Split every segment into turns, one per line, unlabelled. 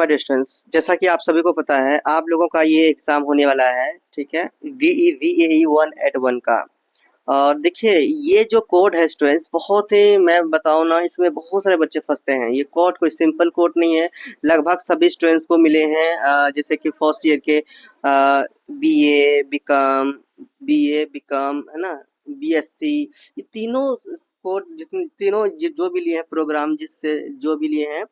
Dear students, जैसा कि आप सभी को पता है आप लोगों का ये एग्जाम होने वाला है। ठीक है, VEVAE 1 का। और देखिए ये जो कोड है स्टूडेंट्स, बहुत ही मैं बताऊं ना, इसमें बहुत सारे बच्चे फंसते हैं। ये कोड कोई सिंपल कोड नहीं है। लगभग सभी स्टूडेंट्स को मिले हैं, जैसे कि फर्स्ट ईयर के BA BCom है ना, BSc, ये तीनों कोड जितने तीनों जो भी लिए हैं प्रोग्राम, जिससे जो भी लिए हैं,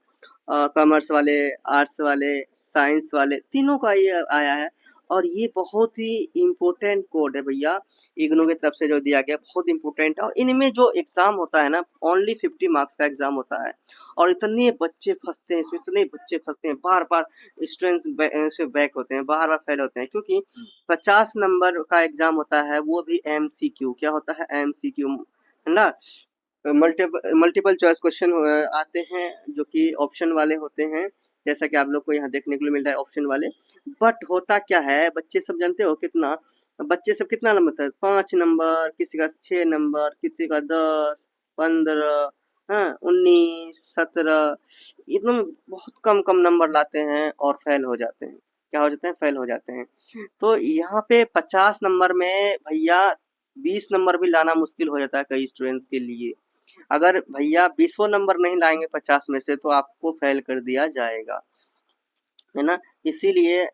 कॉमर्स वाले, आर्ट्स वाले, साइंस वाले, तीनों का ये आया है। और ये बहुत ही इम्पोर्टेंट कोड है भैया, इग्नू की तरफ से जो दिया गया, बहुत इम्पोर्टेंट है। और इनमें जो एग्जाम होता है ना, ओनली 50 मार्क्स का एग्जाम होता है। और इतने बच्चे फंसते हैं इसमें, इतने बच्चे फंसते हैं, बार बार स्टूडेंट्स से बैक होते हैं, बार बार फेल होते हैं, क्योंकि 50 नंबर का एग्जाम होता है, वो भी MCQ। क्या होता है? MCQ, है ना। मल्टीपल चॉइस क्वेश्चन आते हैं, जो कि ऑप्शन वाले होते हैं, जैसा कि आप लोग को यहाँ देखने के लिए मिल रहा है ऑप्शन वाले। बट होता क्या है, बच्चे सब जानते हो कितना, बच्चे सब कितना नंबर था? 5 नंबर, किसी का 6 नंबर, किसी का 10, 15, हाँ, 19, 17, एकदम बहुत कम कम नंबर लाते हैं और फेल हो जाते हैं। क्या हो जाते हैं? फेल हो जाते हैं। तो यहाँ पे 50 नंबर में भैया 20 नंबर भी लाना मुश्किल हो जाता है कई स्टूडेंट्स के लिए। अगर भैया 20वां नंबर नहीं लाएंगे 50 में से, तो आपको फेल कर दिया जाएगा, है ना। इसीलिए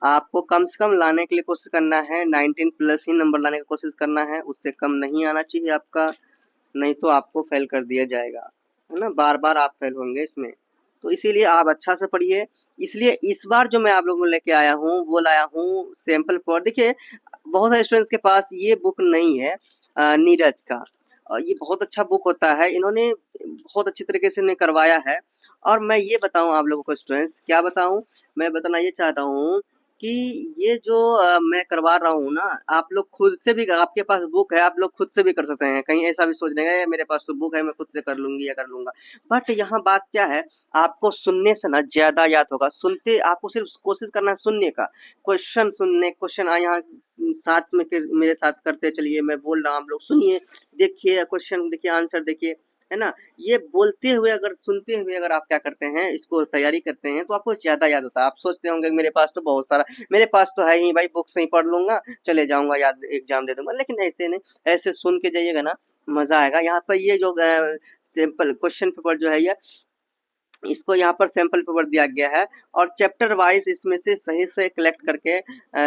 आपको कम से कम लाने के लिए कोशिश करना है, 19 प्लस ही नंबर लाने की कोशिश करना है, उससे कम नहीं आना चाहिए आपका, नहीं तो आपको फेल कर दिया जाएगा, है ना। बार बार आप फेल होंगे इसमें। तो इसीलिए आप अच्छा से पढ़िए। इसलिए इस बार जो मैं आप लोगों को लेके आया हूँ, वो लाया हूँ सैंपल फॉर। देखिए बहुत सारे स्टूडेंट्स के पास ये बुक नहीं है, नीरज का। और ये बहुत अच्छा बुक होता है, इन्होंने बहुत अच्छी तरीके से इन्हें करवाया है। और मैं ये बताऊं आप लोगों को स्टूडेंट्स, क्या बताऊं, मैं बताना ये चाहता हूँ कि ये जो मैं करवा रहा हूँ ना, आप लोग खुद से भी, आपके पास बुक है, आप लोग खुद से भी कर सकते हैं। कहीं ऐसा भी सोच लेंगे मेरे पास तो बुक है, मैं खुद से कर लूंगी या कर लूंगा। बट यहाँ बात क्या है, आपको सुनने से ना ज्यादा याद होगा। सुनते आपको सिर्फ कोशिश करना है सुनने का, क्वेश्चन सुनने, क्वेश्चन यहाँ साथ में मेरे साथ करते चलिए, मैं बोल रहा हूँ, आप लोग सुनिए, देखिए क्वेश्चन, देखिए आंसर देखिए, है ना। ये बोलते हुए, अगर सुनते हुए अगर आप क्या करते हैं, इसको तैयारी करते हैं, तो आपको ज्यादा याद होता है। आप सोचते होंगे मेरे पास तो बहुत सारा, मेरे पास तो है ही भाई, बुक से ही पढ़ लूंगा, चले जाऊंगा, याद एग्जाम दे दूंगा। लेकिन ऐसे नहीं, ऐसे सुन के जाइएगा ना, मजा आएगा। यहाँ पर ये जो सिंपल क्वेश्चन पेपर जो है, ये इसको यहाँ पर सैंपल पेपर दिया गया है, और चैप्टर वाइज इसमें से सही से कलेक्ट करके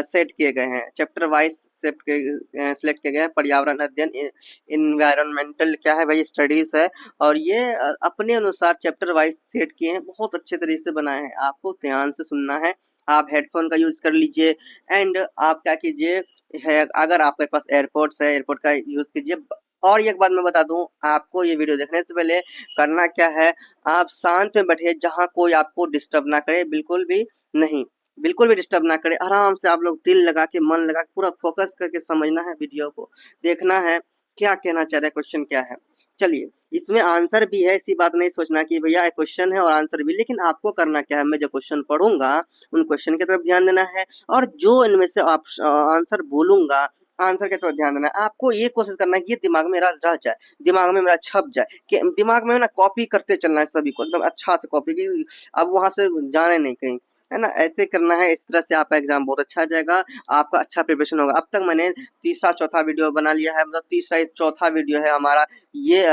सेट किए गए हैं। चैप्टर वाइज सेलेक्ट किए गए हैं। पर्यावरण अध्ययन, इन्वायरमेंटल क्या है भाई, स्टडीज है। और ये अपने अनुसार चैप्टर वाइज सेट किए हैं, बहुत अच्छे तरीके से बनाए हैं। आपको ध्यान से सुनना है, आप हेडफोन का यूज कर लीजिए। एंड आप क्या कीजिए है, अगर आपके पास एयरपोर्ट्स है, एयरपोर्ट का यूज कीजिए। और एक बात मैं बता दूं आपको, ये वीडियो देखने से पहले करना क्या है, आप शांत में बैठिए, जहाँ कोई आपको डिस्टर्ब ना करे, बिल्कुल भी नहीं, बिल्कुल भी डिस्टर्ब ना करे। आराम से आप लोग दिल लगा के, मन लगा के, पूरा फोकस करके समझना है, वीडियो को देखना है, क्या कहना चाह रहे हैं, क्वेश्चन क्या है। चलिए, इसमें आंसर भी है, ऐसी बात नहीं सोचना कि भैया क्वेश्चन है और आंसर भी। लेकिन आपको करना क्या है, मैं जो क्वेश्चन पढ़ूंगा उन क्वेश्चन की तरफ ध्यान देना है, और जो इनमें से आप आंसर बोलूंगा, आंसर की तरफ ध्यान देना है। आपको ये कोशिश करना है कि ये दिमाग में मेरा रह जाए, दिमाग में मेरा छप जाए, कि दिमाग में ना कॉपी करते चलना है सभी को, एकदम अच्छा से कॉपी की, अब वहां से जाने नहीं कहीं, है ना। ऐसे करना है, इस तरह से आपका एग्जाम बहुत अच्छा जाएगा, आपका अच्छा प्रिपरेशन होगा। अब तक मैंने तीसरा चौथा वीडियो बना लिया है, मतलब तीसरा चौथा वीडियो है हमारा ये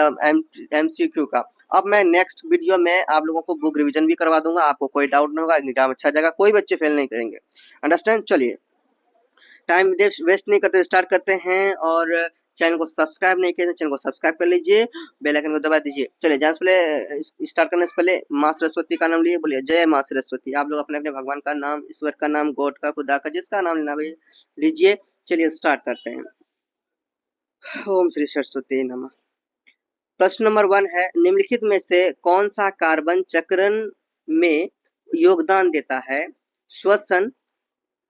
MCQ का। अब मैं नेक्स्ट वीडियो में आप लोगों को बुक रिवीजन भी करवा दूंगा, आपको कोई डाउट नहीं होगा, एग्जाम अच्छा जाएगा, कोई बच्चे फेल नहीं करेंगे। अंडरस्टैंड। चलिए, टाइम वेस्ट नहीं करते, स्टार्ट करते हैं। और चैनल को सब्सक्राइब नहीं किया तो चैनल को सब्सक्राइब कर लीजिए, बेल आइकन को दबा दीजिए। चलिए, जाने से पहले, स्टार्ट करने से पहले माँ सरस्वती का नाम लिए, बोलिए जय माँ सरस्वती। आप लोग अपने अपने भगवान का नाम, ईश्वर का नाम, गॉड का, खुदा का, जिसका नाम लेना भाई लीजिए। चलिए स्टार्ट करते हैं। ओम श्री सरस्वती नमः। प्रश्न नंबर 1 है, निम्नलिखित में से कौन सा कार्बन चक्रण में योगदान देता है? श्वसन,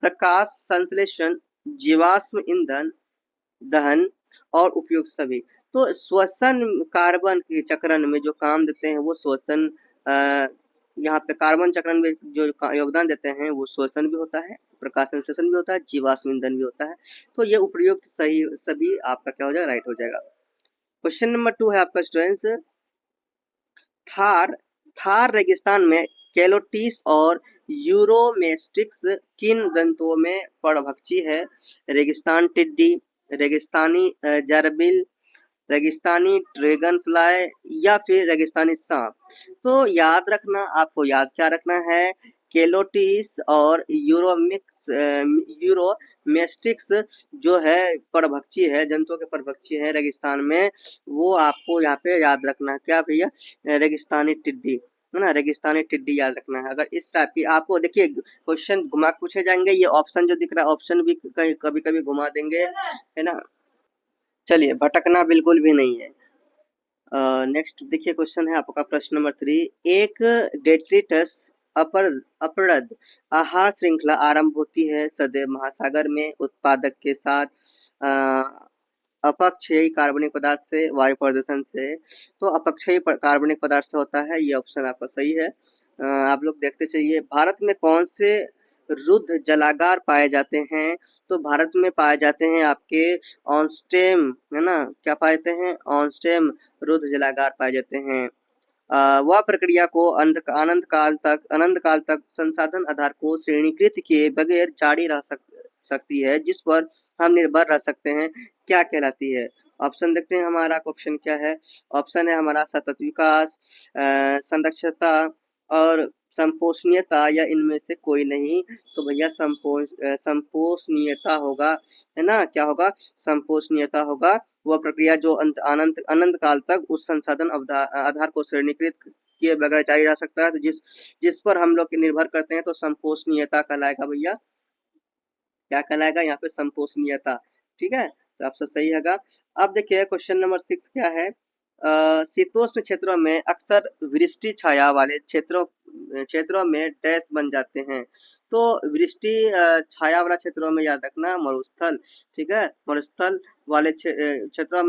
प्रकाश संश्लेषण, जीवाश्म ईंधन, दहन, और उपयुक्त सभी। तो श्वसन, कार्बन के चक्रण में जो काम देते हैं वो श्वसन, यहाँ पे कार्बन चक्रण में जो योगदान देते हैं वो श्वसन भी होता है, प्रकाश संश्लेषण भी होता है, जीवाश्म ईंधन भी होता है। तो ये उपयुक्त सही सभी आपका क्या हो जाएगा, राइट हो जाएगा। क्वेश्चन नंबर 2 है आपका स्टूडेंट्स, थार थार रेगिस्तान में कैलोटीस और यूरोमेस्टिक्स किन दंतों में परभक्षी है? रेगिस्तान टिड्डी, रेगिस्तानी जरबिल, रेगिस्तानी ड्रैगन फ्लाई या फिर रेगिस्तानी सांप। तो याद रखना, आपको याद क्या रखना है, केलोटिस और यूरोमेस्टिक्स जो है परभक्षी है, जंतुओं के परभक्षी है रेगिस्तान में, वो आपको यहाँ पे याद रखना है। क्या भैया? रेगिस्तानी टिड्डी, है ना, रेगिस्तानी टिड्डी याद रखना है। अगर इस टाइप की आपको देखिए क्वेश्चन घुमा के पूछे जाएंगे, ये ऑप्शन जो दिख रहा है ऑप्शन भी कभी कभी घुमा देंगे, है ना। चलिए, भटकना बिल्कुल भी नहीं है। नेक्स्ट देखिए क्वेश्चन है आपका प्रश्न नंबर 3। एक डेट्रिटस अपर अपरद आहार श्रृंखला आरंभ होती है सदैव महासागर में उत्पादक के साथ अ, अपक्षयी कार्बनिक पदार्थ से, वायु प्रदूषण से। तो अपक्षयी कार्बनिक पदार्थ से होता है, ये ऑप्शन आपका सही है। आप लोग देखते चलिए, भारत में कौन से रुद्ध जलागार पाए जाते हैं? तो भारत में पाए जाते हैं आपके ऑनस्टेम, है ना, क्या पाते हैं? ऑनस्टेम रुद्ध जलागार पाए जाते हैं। वह प्रक्रिया को अनंत काल तक संसाधन आधार को श्रेणीकृत किए बगैर जारी रह सकती है, जिस पर हम निर्भर रह सकते हैं, क्या कहलाती है? ऑप्शन देखते हैं हमारा, ऑप्शन क्या है? ऑप्शन है हमारा सतत विकास, संरक्षता और संपोषणीयता, या इनमें से कोई नहीं। तो भैया संपोषणीयता होगा, है ना, क्या होगा? संपोषणीयता होगा। वह प्रक्रिया जो अनंत अनंत काल तक उस संसाधन आधार को श्रेणीकृत किए बगैर जारी रह सकता है, तो जिस पर हम लोग निर्भर करते हैं, तो संपोषणीयता कहलाएगा भैया। क्या कहलाएगा यहाँ पे? संपोषणीयता। ठीक है, तो आपसे सही हैगा। अब देखिए क्वेश्चन नंबर 6 क्या है? शीतोष्ण क्षेत्रों में अक्सर वृष्टि छाया वाले क्षेत्रों में डैश बन जाते हैं। तो वृष्टि छाया वाला क्षेत्रों में याद रखना मरुस्थल। ठीक है, मरुस्थल वाले क्षेत्रों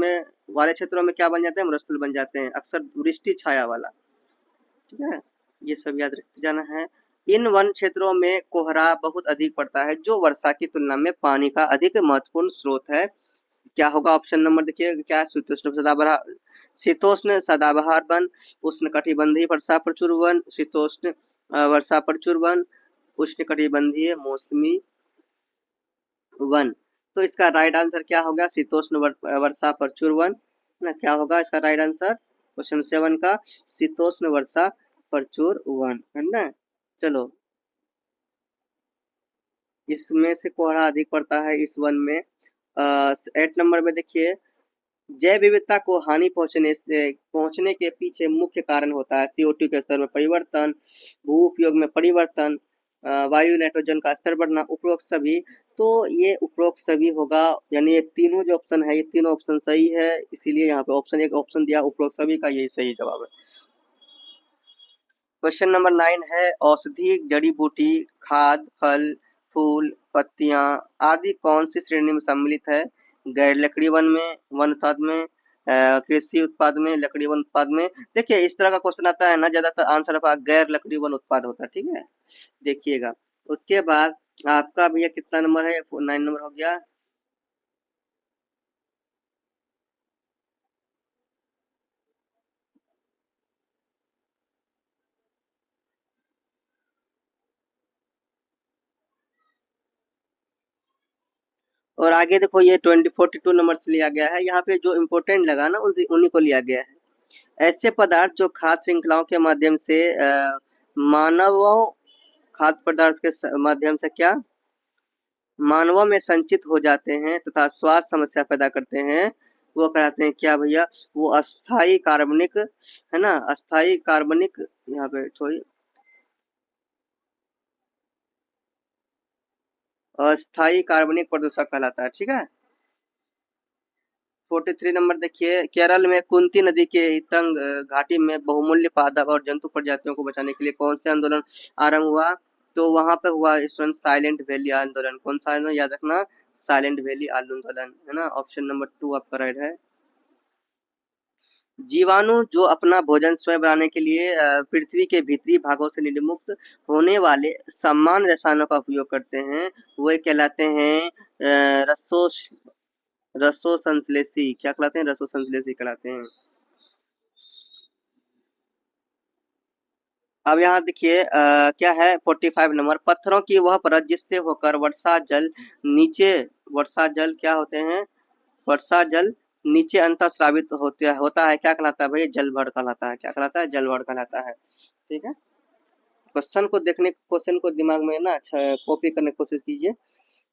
में क्या बन जाते हैं? मरुस्थल बन जाते हैं, अक्सर वृष्टि छाया वाला। ठीक है, ये सब याद रखते जाना है। इन वन क्षेत्रों में कोहरा बहुत अधिक पड़ता है, जो वर्षा की तुलना में पानी का अधिक महत्वपूर्ण स्रोत है। क्या होगा? ऑप्शन नंबर देखिए क्या है? शीतोष्ण सदाबहार वन, उष्णकटिबंधीय वर्षा प्रचुर वन, शीतोष्ण वर्षा प्रचुर वन, उष्णकटिबंधीय मौसमी वन। तो इसका राइट आंसर क्या होगा? शीतोष्ण वर्षा प्रचुर वन ना, क्या होगा इसका राइट आंसर क्वेश्चन 7 का? शीतोष्ण वर्षा प्रचुर वन, है ना। चलो, इसमें से कोहरा अधिक पड़ता है इस वन में। 8 नंबर में देखिए, जैव विविधता को हानि पहुंचने के पीछे मुख्य कारण होता है CO2 के स्तर में परिवर्तन, भू उपयोग में परिवर्तन, वायु नाइट्रोजन का स्तर बढ़ना, उपरोक्त सभी। तो ये उपरोक्त सभी होगा, यानी ये तीनों जो ऑप्शन है, ये तीनों ऑप्शन सही है, इसीलिए यहाँ पे ऑप्शन एक ऑप्शन दिया उपरोक्त सभी का, यही सही जवाब है। क्वेश्चन नंबर 9 है, औषधि जड़ी बूटी खाद फल फूल पत्तियां आदि कौन सी श्रेणी में सम्मिलित है? गैर लकड़ी वन में, वन उत्पाद में, कृषि उत्पाद में, लकड़ी वन उत्पाद में। देखिए इस तरह का क्वेश्चन आता है ना, ज्यादातर आंसर आपका गैर लकड़ी वन उत्पाद होता है। ठीक है, देखिएगा। उसके बाद आपका भैया कितना नंबर है? 9 नंबर हो गया। और आगे देखो ये 42 नंबर से लिया गया है, यहाँ पे जो इम्पोर्टेंट लगा ना उन्हीं को लिया गया है। ऐसे पदार्थ जो खाद्य श्रृंखलाओं के माध्यम से मानवों खाद्य पदार्थ के माध्यम से क्या मानवों में संचित हो जाते हैं तथा स्वास्थ्य समस्या पैदा करते हैं, वो कहलाते हैं क्या भैया? वो अस्थाई कार्बनिक, है ना, अस्थाई कार्बनिक, यहाँ पे थोड़ी अस्थाई कार्बनिक प्रदूषक कहलाता है। ठीक है, 43 नंबर देखिए, केरल में कुंती नदी के तंग घाटी में बहुमूल्य पादप और जंतु प्रजातियों को बचाने के लिए कौन से आंदोलन आरंभ हुआ? तो वहां पे हुआ स्टूडेंट साइलेंट वैली आंदोलन। कौन सा आंदोलन याद रखना? साइलेंट वैली आंदोलन, है ना। ऑप्शन नंबर 2 आपका राइट है। जीवाणु जो अपना भोजन स्वयं बनाने के लिए पृथ्वी के भीतरी भागों से निर्मुक्त होने वाले समान रसायनों का उपयोग करते हैं, वो कहलाते हैं रसो रसो संश्लेषी। क्या कहलाते हैं? रसो संश्लेषी कहलाते हैं। अब यहाँ देखिए क्या है 45 नंबर, पत्थरों की वह परत जिससे होकर वर्षा जल नीचे, वर्षा जल क्या होते हैं, वर्षा जल नीचे अंतःस्रावित होता है, क्या कहलाता है भाई, जलभर कहलाता है, क्या कहलाता है, जलभर कहलाता है। ठीक है, क्वेश्चन को देखने, क्वेश्चन को दिमाग में ना अच्छा कॉपी करने की कोशिश कीजिए,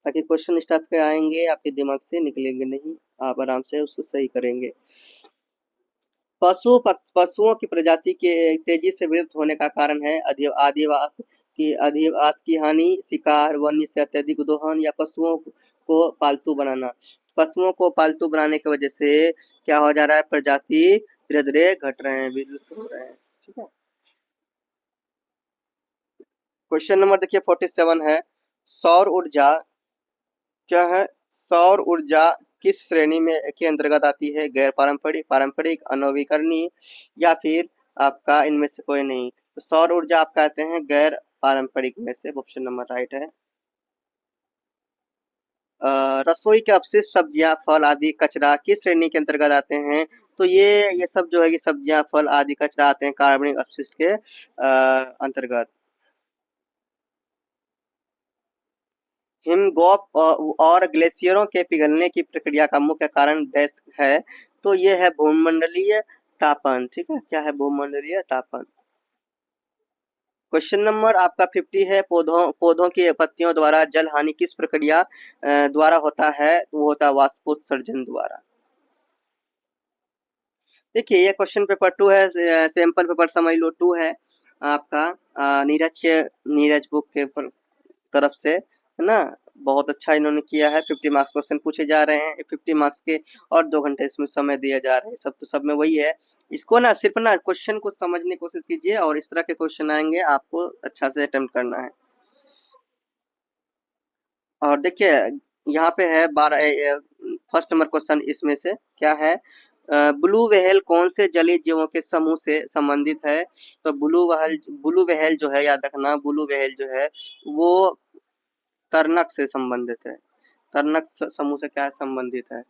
ताकि क्वेश्चन इस टाइप के आएंगे आपके दिमाग से निकलेंगे नहीं, आप आराम से उसको सही करेंगे। पशुओं की प्रजाति के तेजी से विलुप्त होने का कारण है अधिवास की हानि, शिकार, वन्य से अत्यधिक दोहन या पशुओं को पालतू बनाना। पशुओं को पालतू बनाने की वजह से क्या हो जा रहा है, प्रजाति धीरे धीरे घट रहे हैं, विलुप्त हो रहे हैं। ठीक है, क्वेश्चन नंबर देखिए 47 है, सौर ऊर्जा क्या है, सौर ऊर्जा किस श्रेणी में के अंतर्गत आती है, गैर पारंपरिक, पारंपरिक, अनवीकरणीय या फिर आपका इनमें से कोई नहीं। तो सौर ऊर्जा आप कहते हैं गैर पारंपरिक में से, ऑप्शन नंबर राइट है। रसोई के अपशिष्ट सब्जियां, फल आदि कचरा किस श्रेणी के अंतर्गत आते हैं, तो ये सब जो है ये सब्जियां, फल आदि कचरा आते हैं कार्बनिक अपशिष्ट के अंतर्गत। हिमगोप और ग्लेशियरों के पिघलने की प्रक्रिया का मुख्य कारण डैश है, तो ये है भूमंडलीय तापन। ठीक है, क्या है, भूमंडलीय तापन। क्वेश्चन नंबर आपका 50 है, पौधों पौधों की पत्तियों द्वारा जल हानि किस प्रक्रिया द्वारा होता है, वो होता है वाष्पोत्सर्जन द्वारा। देखिए ये क्वेश्चन पेपर 2 है, सैंपल पेपर समझ लो 2 है आपका, नीरज बुक के तरफ से, है ना। बहुत अच्छा इन्होंने किया है, 50 मार्क्स क्वेश्चन पूछे जा रहे हैं, 50 मार्क्स के और 2 घंटे इसमें समय दिया जा रहा है, सब तो सब में वही है। इसको ना सिर्फ ना क्वेश्चन को समझने की कोशिश कीजिए, और इस तरह के क्वेश्चन आएंगे आपको अच्छा से अटेम्प्ट करना है। और देखिए यहाँ पे है 12 फर्स्ट नंबर क्वेश्चन इसमें से क्या है, ब्लू व्हेल कौन से जलीय जीवों के समूह से संबंधित है, तो ब्लू व्हेल जो है, याद रखना, ब्लू व्हेल जो है वो तर्नक से संबंधित है, तर्नक समूह से क्या संबंधित है।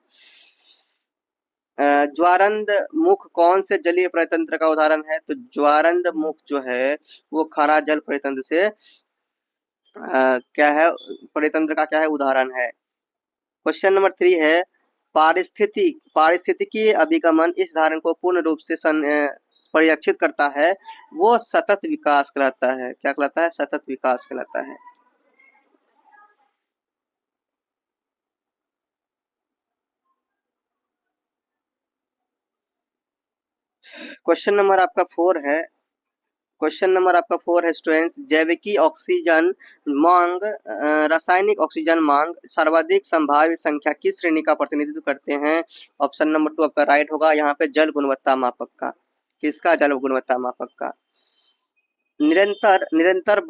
ज्वारंद मुख कौन से जलीय परितंत्र का उदाहरण है, तो ज्वारंद मुख जो है वो खारा जल परितंत्र से क्या है, परितंत्र का क्या है, उदाहरण है। क्वेश्चन नंबर 3 है, पारिस्थितिकी अभिगमन इस धारण को पूर्ण रूप से परिलक्षित करता है, वो सतत विकास कहलाता है, क्या कहलाता है, सतत विकास कहलाता है। क्वेश्चन नंबर आपका 4 है, क्वेश्चन नंबर आपका 4 है स्टूडेंट्स, जैविकी ऑक्सीजन मांग रासायनिक ऑक्सीजन मांग सर्वाधिक संभाव्य संख्या किस श्रेणी का प्रतिनिधित्व करते हैं, ऑप्शन नंबर 2 आपका राइट होगा, यहाँ पे जल गुणवत्ता मापक का, किसका, जल गुणवत्ता मापक का। निरंतर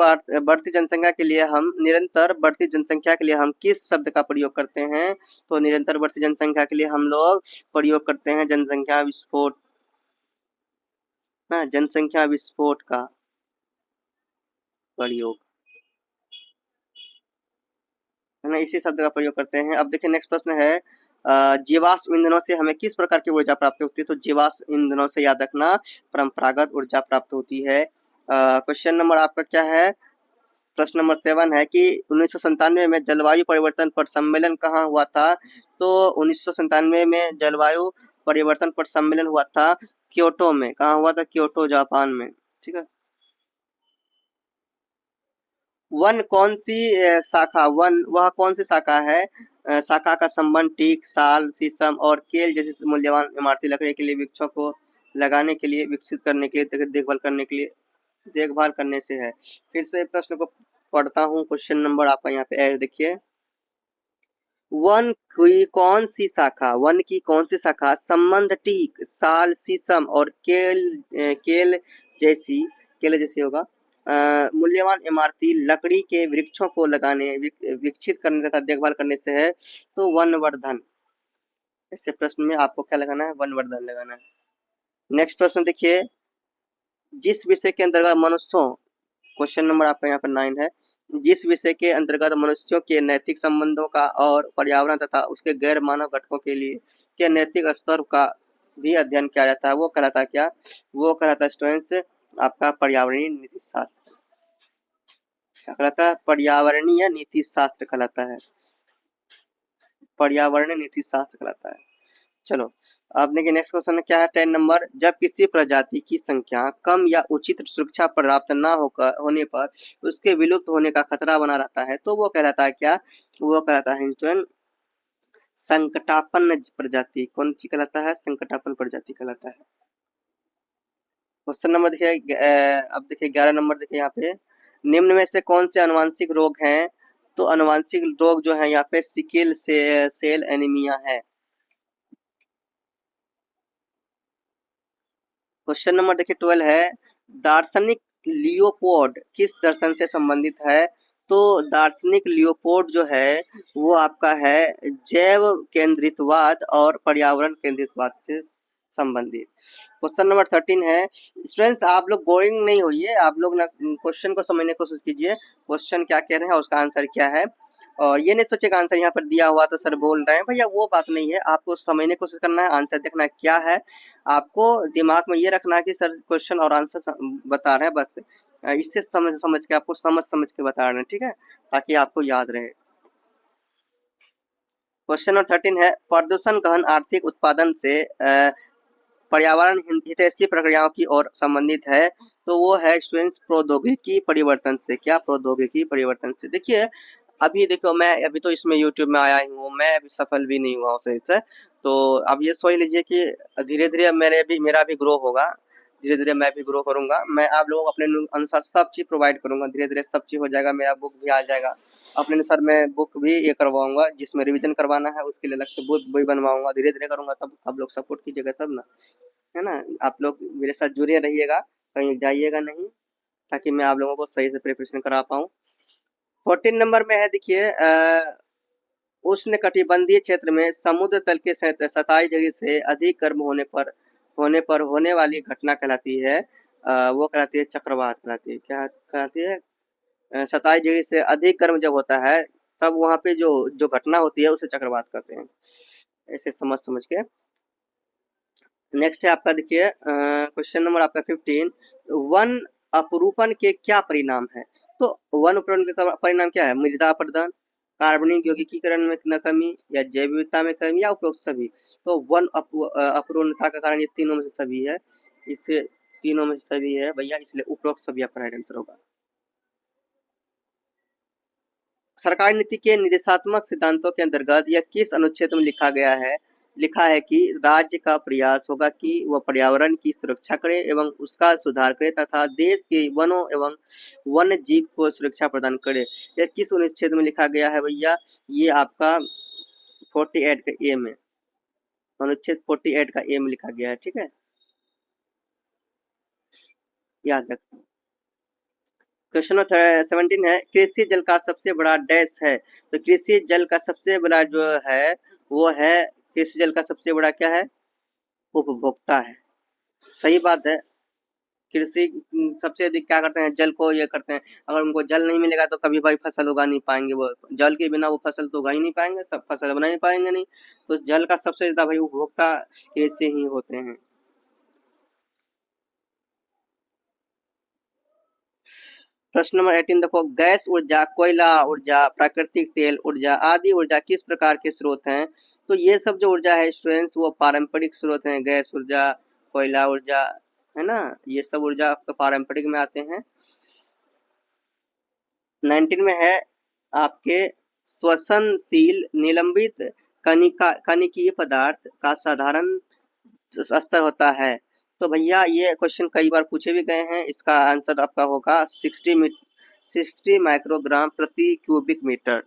बढ़ती जनसंख्या के लिए हम किस शब्द का प्रयोग करते हैं, तो निरंतर बढ़ती जनसंख्या के लिए हम लोग प्रयोग करते हैं जनसंख्या विस्फोट, ना, जनसंख्या विस्फोट का प्रयोग, है ना, इसी शब्द का प्रयोग करते हैं। अब देखिए नेक्स्ट प्रश्न है, जीवाश्म ईंधनों से हमें किस प्रकार की ऊर्जा प्राप्त होती है, तो जीवाश्म ईंधनों से याद रखना परंपरागत ऊर्जा प्राप्त होती है। क्वेश्चन नंबर आपका क्या है, प्रश्न नंबर 7 है कि 1997 में जलवायु परिवर्तन पर सम्मेलन कहाँ हुआ था, तो 1997 में जलवायु परिवर्तन पर सम्मेलन हुआ था क्योटो में, कहाँ हुआ था, क्योटो जापान में। ठीक है, वन कौन सी शाखा, वन वह कौन सी शाखा है, शाखा का संबंध टीक, साल, शीशम और केल जैसी मूल्यवान इमारती लकड़ी के लिए वृक्षों को लगाने के लिए, विकसित करने के लिए, देखभाल करने के लिए, देखभाल करने से है। फिर से प्रश्न को पढ़ता हूँ, क्वेश्चन नंबर आपका यहाँ पे ऐड देखिए, वन की कौन सी शाखा संबंध टीक, साल, शीशम और केल जैसी, केले जैसी होगा, मूल्यवान इमारती लकड़ी के वृक्षों को लगाने, विकसित करने तथा देखभाल करने से है, तो वनवर्धन। ऐसे प्रश्न में आपको क्या लगाना है, वनवर्धन लगाना है। नेक्स्ट प्रश्न देखिए, जिस विषय के अंतर्गत मनुष्यों, क्वेश्चन नंबर आपका यहाँ पर 9 है, जिस विषय के अंतर्गत मनुष्यों के नैतिक संबंधों का और पर्यावरण तथा उसके गैर मानव घटकों के लिए के नैतिक स्तर का भी अध्ययन किया जाता है, वो कहलाता है क्या, वो कहलाता है स्टूडेंट्स आपका पर्यावरणीय नीति शास्त्र। क्या कहलाता है? पर्यावरणीय नीति शास्त्र कहलाता है, पर्यावरणीय नीति शास्त्र कहलाता है। चलो अब देखिए नेक्स्ट क्वेश्चन क्या है 10 नंबर। जब किसी प्रजाति की संख्या कम या उचित सुरक्षा प्राप्त न होकर होने पर उसके विलुप्त होने का खतरा बना रहता है तो वो कहलाता है क्या? वो कहलाता है इंचुअन संकटापन्न प्रजाति। कौन सी कहलाता है? संकटापन्न प्रजाति कहलाता है। क्वेश्चन नंबर देखिए अब देखिए 11 नंबर देखिए यहाँ पे, निम्न में से कौन से अनुवांशिक रोग हैं? तो अनुवांशिक रोग जो है यहाँ पे सिकिल सेल एनीमिया है। क्वेश्चन नंबर देखिए 12 है, दार्शनिक लियोपोल्ड किस दर्शन से संबंधित है? तो दार्शनिक लियोपोल्ड जो है वो आपका है जैव केंद्रितवाद और पर्यावरण केंद्रितवाद से संबंधित। क्वेश्चन नंबर 13 है, स्टूडेंट्स आप लोग बोरिंग नहीं होइए, आप लोग ना क्वेश्चन को समझने की कोशिश कीजिए, क्वेश्चन क्या कह रहे हैं और उसका आंसर क्या है। और ये नहीं सोचिएगा आंसर यहाँ पर दिया हुआ तो सर बोल रहे हैं, भैया वो बात नहीं है, आपको समझने की कोशिश करना है, आंसर देखना है क्या है। आपको दिमाग में ये रखना है कि सर क्वेश्चन और आंसर बता रहे हैं, बस इससे समझ समझ के आपको समझ के बता रहे हैं, ठीक है, ताकि आपको याद रहे। क्वेश्चन नंबर 13 है, प्रदूषण गहन आर्थिक उत्पादन से पर्यावरण हितैषी प्रक्रियाओं की ओर संबंधित है तो वो है स्टूडेंट्स प्रौद्योगिकी परिवर्तन से। क्या? प्रौद्योगिकी परिवर्तन से। देखिए अभी देखो मैं अभी तो इसमें यूट्यूब में आया ही हूँ, मैं अभी सफल भी नहीं हुआ हूँ सही से, तो अब ये सोच लीजिए कि धीरे धीरे मेरा भी ग्रो होगा, धीरे धीरे मैं भी ग्रो करूंगा, मैं आप लोगों को अपने अनुसार सब चीज प्रोवाइड करूंगा, धीरे धीरे सब चीज हो जाएगा, मेरा बुक भी आ जाएगा अपने अनुसार। मैं बुक भी ये करवाऊंगा, जिसमें रिवीजन करवाना है उसके लिए अलग से बुक भी बनवाऊंगा, धीरे धीरे करूंगा, तब आप लोग सपोर्ट कीजिएगा तब ना, है ना। आप लोग मेरे साथ जुड़े रहिएगा, कहीं जाइएगा नहीं, ताकि मैं आप लोगों को सही से प्रिपरेशन करा पाऊँ। 14 नंबर में है देखिए उष्ण कटिबंधीय क्षेत्र में समुद्र तल के 27 डिग्री से अधिक गर्म होने पर होने वाली घटना कहलाती है वो कहलाती है चक्रवात कहलाती है। क्या कहलाती है? 27 डिग्री से अधिक गर्म जब होता है तब वहां पे जो जो घटना होती है उसे चक्रवात कहते हैं। ऐसे समझ समझ के। नेक्स्ट है आपका देखिए क्वेश्चन नंबर आपका 15, वन अपरूपण के क्या परिणाम है? तो वन अपरूपण के परिणाम क्या है? मृदा अपरदन, कार्बनिक यौगिकीकरण में न कमी, या जैव विविधता में कमी, या उपरोक्त सभी। तो वन अपरूपणता का कारण ये तीनों में से सभी है, इससे तीनों में से सभी है भैया, इसलिए उपरोक्त सभी आपका राइट आंसर होगा। सरकारी नीति के निर्देशात्मक सिद्धांतों के अंतर्गत यह किस अनुच्छेद में लिखा गया है? लिखा है कि राज्य का प्रयास होगा कि वह पर्यावरण की सुरक्षा करे एवं उसका सुधार करे तथा देश के वनों एवं वन्य जीव को सुरक्षा प्रदान करे। यह किस अनुच्छेद में लिखा गया है भैया? ये आपका 48 का ए में, अनुच्छेद 48 का ए में लिखा गया है, ठीक है, याद रखना। क्वेश्चन नंबर 17 है, कृषि जल का सबसे बड़ा डैश है? तो कृषि जल का सबसे बड़ा जो है वो है, कृषि जल का सबसे बड़ा क्या है? उपभोक्ता है। सही बात है। कृषि सबसे अधिक क्या करते हैं? जल को ये करते हैं, अगर उनको जल नहीं मिलेगा तो कभी भाई फसल उगा नहीं पाएंगे, वो जल के बिना वो फसल तो उगा ही नहीं पाएंगे, सब फसल बना नहीं पाएंगे नहीं, तो जल का सबसे ज्यादा भाई उपभोक्ता कृषि ही होते हैं। प्रश्न नंबर 18 देखो, गैस ऊर्जा, कोयला ऊर्जा, प्राकृतिक तेल ऊर्जा आदि ऊर्जा किस प्रकार के स्रोत हैं? तो ये सब जो ऊर्जा है स्टूडेंट्स वो पारंपरिक स्रोत हैं, गैस ऊर्जा, कोयला ऊर्जा, है ना, ये सब ऊर्जा आपका पारंपरिक में आते हैं। 19 में है आपके श्वसनशील निलंबित कनिकीय पदार्थ का साधारण स्तर होता है। तो भैया ये क्वेश्चन कई बार पूछे भी गए हैं, इसका आंसर आपका होगा 60 माइक्रोग्राम प्रति क्यूबिक मीटर।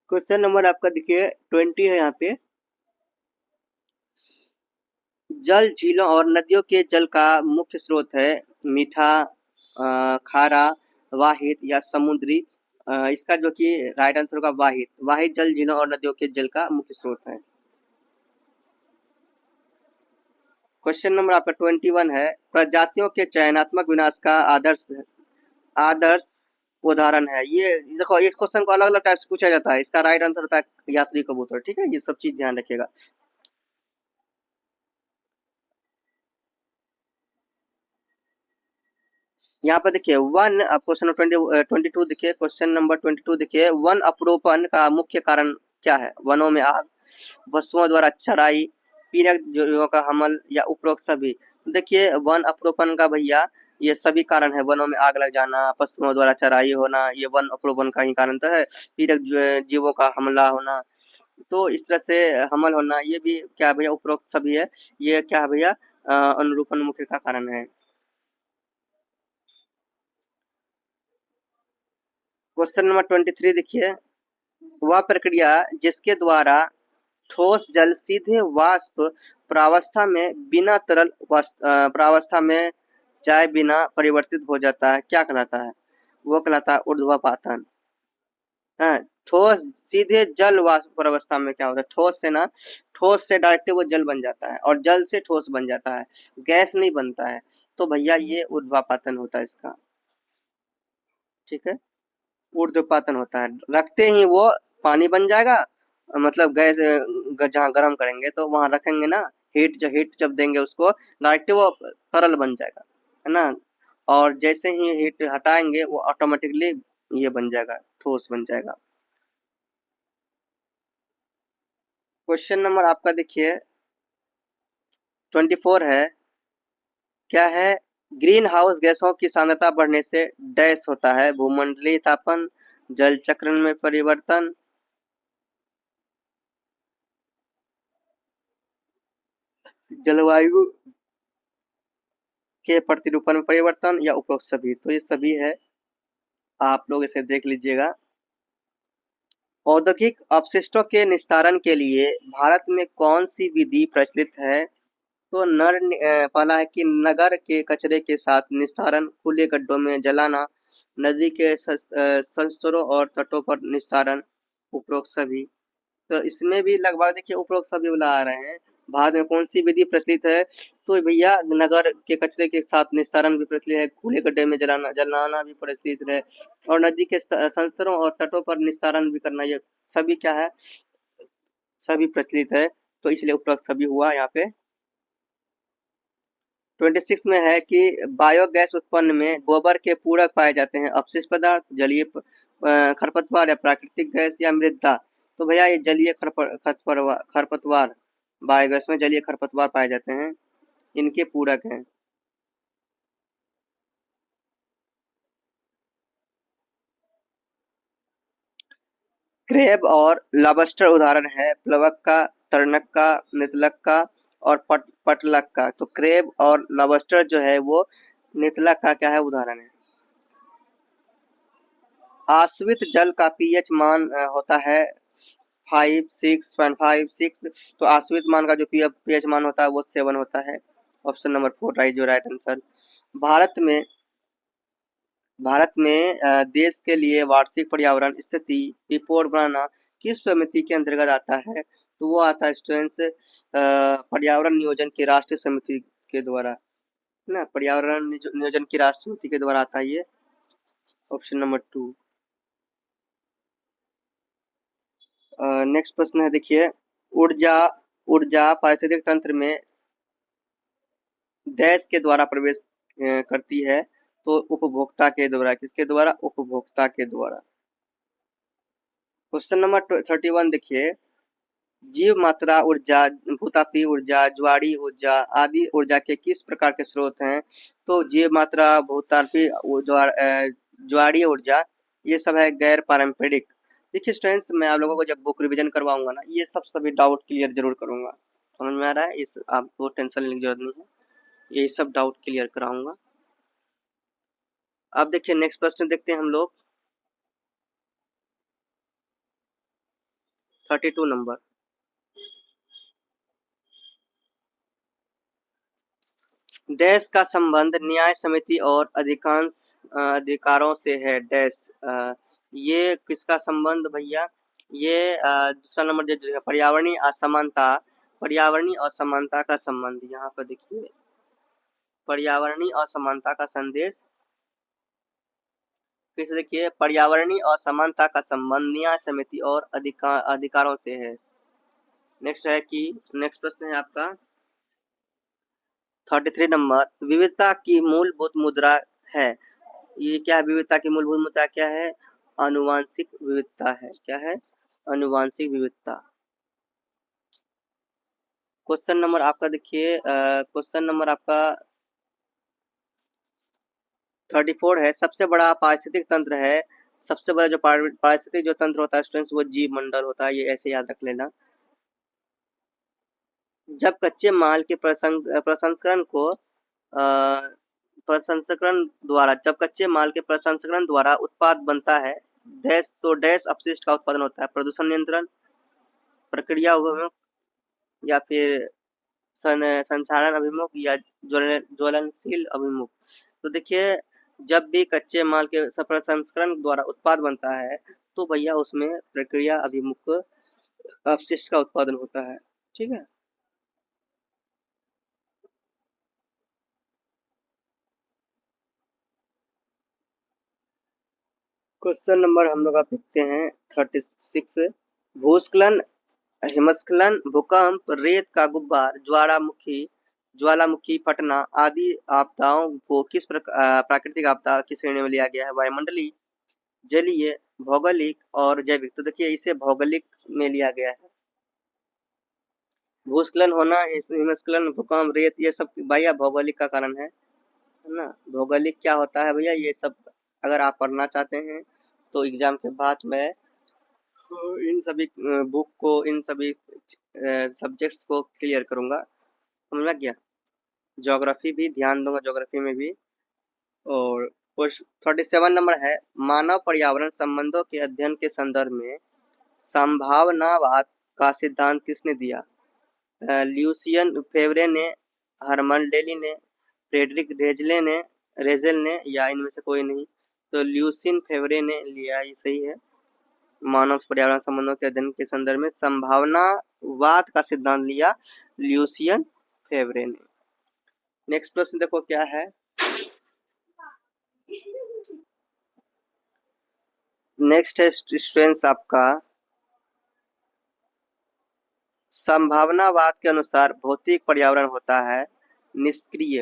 क्वेश्चन नंबर आपका देखिए 20 है यहाँ पे, जल झीलों और नदियों के जल का मुख्य स्रोत है मीठा, खारा, वाहित या समुद्री। इसका जो कि राइट आंसर होगा वाहित। वाहित जल झीलों और नदियों के जल का मुख्य स्रोत है। क्वेश्चन नंबर आपका 21 है, प्रजातियों के चयनात्मक विनाश का आदर्श उदाहरण है। ये देखो इस क्वेश्चन को अलग अलग टाइप से पूछा जाता है, इसका राइट आंसर होता है यात्री कबूतर, ठीक है, ये सब चीज ध्यान रखिएगा। यहाँ पर देखिए वन, आप क्वेश्चन 22 देखिए, क्वेश्चन नंबर 22 देखिए, वन अपरोपन का मुख्य कारण क्या है? वनों में आग, पशुओं द्वारा चराई, पीड़क जीवों का हमल या उपरोक्त सभी। देखिए वन अपरोपन का भैया ये सभी कारण है, वनों में आग लग जाना, पशुओं द्वारा चराई होना, ये वन अपरोपन का ही कारण तो है। पीड़क जीवों का हमला होना, तो इस तरह से हमल होना, ये भी क्या है भैया, उपरोक्त सभी है। ये क्या है भैया, अनुरूपण मुख्य का कारण है। क्वेश्चन नंबर 23 देखिए, वह प्रक्रिया जिसके द्वारा ठोस जल सीधे वाष्प प्रावस्था में बिना तरल प्रावस्था में जाए बिना परिवर्तित हो जाता है, क्या कहलाता है? वो कहलाता है ऊर्ध्वपातन। हाँ, ठोस सीधे जल वाष्प अवस्था में क्या होता है, ठोस से ना, ठोस से डायरेक्ट वो जल बन जाता है और जल से ठोस बन जाता है, गैस नहीं बनता है। तो भैया ये ऊर्ध्वपातन होता है इसका, ठीक है, ऊर्ध्वपातन होता है। रखते ही वो पानी बन जाएगा, मतलब गैस जहाँ गर्म करेंगे तो वहां रखेंगे ना, हीट जब देंगे उसको, डायरेक्ट वो तरल बन जाएगा, है ना। और जैसे ही हीट हटाएंगे वो ऑटोमेटिकली ये बन जाएगा, ठोस बन जाएगा। क्वेश्चन नंबर आपका देखिए 24 है, क्या है? ग्रीन हाउस गैसों की सांद्रता बढ़ने से डैश होता है, भूमंडलीय तापन, जल चक्रण में परिवर्तन, जलवायु के प्रतिरूपण में परिवर्तन या उपरोक्त सभी। तो ये सभी है, आप लोग इसे देख लीजिएगा। औद्योगिक अपशिष्टों के निस्तारण के लिए भारत में कौन सी विधि प्रचलित है? तो पहला है कि नगर के कचरे के साथ निस्तारण, खुले गड्ढों में जलाना, नदी के संस्तरों और तटों पर निस्तारण, उपरोक्त सभी। तो इसमें भी लगभग देखिए उपरोक्त सभी वाला आ रहे हैं। भारत में कौन सी विधि प्रचलित है? तो भैया नगर के कचरे के साथ निस्तारण भी प्रचलित है, खुले गड्ढे में जलाना भी प्रचलित है, और नदी के संस्तरों और तटों पर निस्तारण भी करना, ये सभी क्या है, सभी प्रचलित है। तो इसलिए उपरोक्त सभी हुआ यहाँ पे। 26 में है कि बायोगैस उत्पन्न में गोबर के पूरक पाए जाते हैं, अपशिष्ट पदार्थ, जलीय खरपतवार या प्राकृतिक गैस या मृदा। तो भैया ये जलीय खरपतवार, बायोगैस में जलीय खरपतवार पाए जाते हैं, इनके पूरक हैं। क्रेब और लॉबस्टर उदाहरण है प्लवक का, तर्णक का, नितलक का और पटलक का। तो क्रेब और लॉबस्टर जो है वो नितलक का क्या है, उदाहरण है। आश्वित जल का पीएच मान होता है 5, 6.5, 6। तो आश्वित मान का जो पीएच मान होता है वो 7 होता है। ऑप्शन नंबर 4 राइट, जो राइट आंसर। भारत में भारत में देश के लिए वार्षिक पर्यावरण स्थिति रिपोर्ट बनाना किस समिति के अंतर्गत आता है? तो वो आता है स्टूडेंट्स पर्यावरण नियोजन की राष्ट्रीय समिति के द्वारा, है ना, पर्यावरण नियोजन की राष्ट्रीय समिति के द्वारा आता है ये। Option number 2। नेक्स्ट प्रश्न है देखिए, ऊर्जा ऊर्जा पारिस्थितिक तंत्र में डैश के द्वारा प्रवेश करती है? तो उपभोक्ता के द्वारा, किसके द्वारा? उपभोक्ता के द्वारा। क्वेश्चन नंबर 31 देखिए, जीव मात्रा ऊर्जा, भूतापीय ऊर्जा, ज्वारीय ऊर्जा आदि ऊर्जा के किस प्रकार के स्रोत हैं? तो जीव मात्रा, भूतापीय ज्वारीय ऊर्जा, ये सब है गैर पारंपरिक। देखिए स्टूडेंट्स, मैं आप लोगों को जब बुक रिवीजन करवाऊंगा ना, ये सब सभी डाउट क्लियर जरूर करूंगा, समझ में आ रहा है? इस आपको टेंशन लेने की जरूरत नहीं है, यही सब डाउट क्लियर कराऊंगा। अब देखिए नेक्स्ट प्रश्न देखते हैं हम लोग, 32 नंबर। डैश का संबंध न्याय समिति और अधिकांश अधिकारों से है, डैश ये किसका संबंध भैया? ये दूसरा नंबर जो है पर्यावरणीय असमानता, पर्यावरणीय असमानता का संबंध। यहाँ पर देखिए पर्यावरणीय असमानता का संदेश, फिर से देखिए पर्यावरणीय असमानता का संबंध न्याय समिति और अधिकारों से है। नेक्स्ट है कि नेक्स्ट प्रश्न है आपका 33 नंबर, विविधता की मूलभूत मुद्रा है, ये क्या है? विविधता की मूलभूत मुद्दा क्या है? आनुवांशिक विविधता है। क्या है? आनुवांशिक विविधता। क्वेश्चन नंबर आपका देखिए, क्वेश्चन नंबर आपका 34 है। सबसे बड़ा पारिस्थितिक तंत्र है, सबसे बड़ा जो पारिस्थितिक जो तंत्र होता है स्टूडेंट्स, वो जीव मंडल होता है। ये ऐसे याद रख लेना। जब कच्चे माल के प्रसंस्करण को प्रसंस्करण द्वारा, जब कच्चे माल के प्रसंस्करण द्वारा उत्पाद बनता है, डैश तो डैश अपशिष्ट का उत्पादन होता है। प्रदूषण नियंत्रण, प्रक्रिया अभिमुख, या फिर संचालन अभिमुख, या ज्वलनशील अभिमुख। तो देखिए, जब भी कच्चे माल के प्रसंस्करण द्वारा उत्पाद बनता है तो भैया उसमें प्रक्रिया अभिमुख अपशिष्ट का उत्पादन होता है। ठीक है। क्वेश्चन नंबर हम लोग आप देखते हैं 36। भूस्खलन, हिमस्खलन, भूकंप, रेत का गुब्बार, ज्वालामुखी फटना आदि आपदाओं को किस प्राकृतिक आपदा की श्रेणी में लिया गया है? वायुमंडलीय, जलीय, भौगोलिक और जैविक। तो देखिए इसे भौगोलिक में लिया गया है। भूस्खलन होना, हिमस्खलन, भूकंप, रेत, ये सब भैया भौगोलिक का कारण है ना। भौगोलिक क्या होता है भैया, ये सब अगर आप पढ़ना चाहते हैं तो एग्जाम के बाद में इन सभी बुक को, इन सभी सब्जेक्ट्स को क्लियर करूंगा। समझ में गया? ज्योग्राफी भी ध्यान दूंगा, ज्योग्राफी में भी। और 37 नंबर है, मानव पर्यावरण संबंधों के अध्ययन के संदर्भ में संभावनावाद का सिद्धांत किसने दिया? ल्यूसियन फेवरे ने, हरमन डेली ने, फ्रेडरिक रेजेल ने, या इनमें से कोई नहीं। तो ल्यूसिन फेवरे ने लिया, ये सही है। मानव पर्यावरण संबंधों के अध्ययन के संदर्भ में संभावनावाद का सिद्धांत लिया ल्यूसियन फेवरे ने। नेक्स्ट प्रश्न देखो क्या है। नेक्स्ट है स्टूडेंट्स आपका, संभावनावाद के अनुसार भौतिक पर्यावरण होता है निष्क्रिय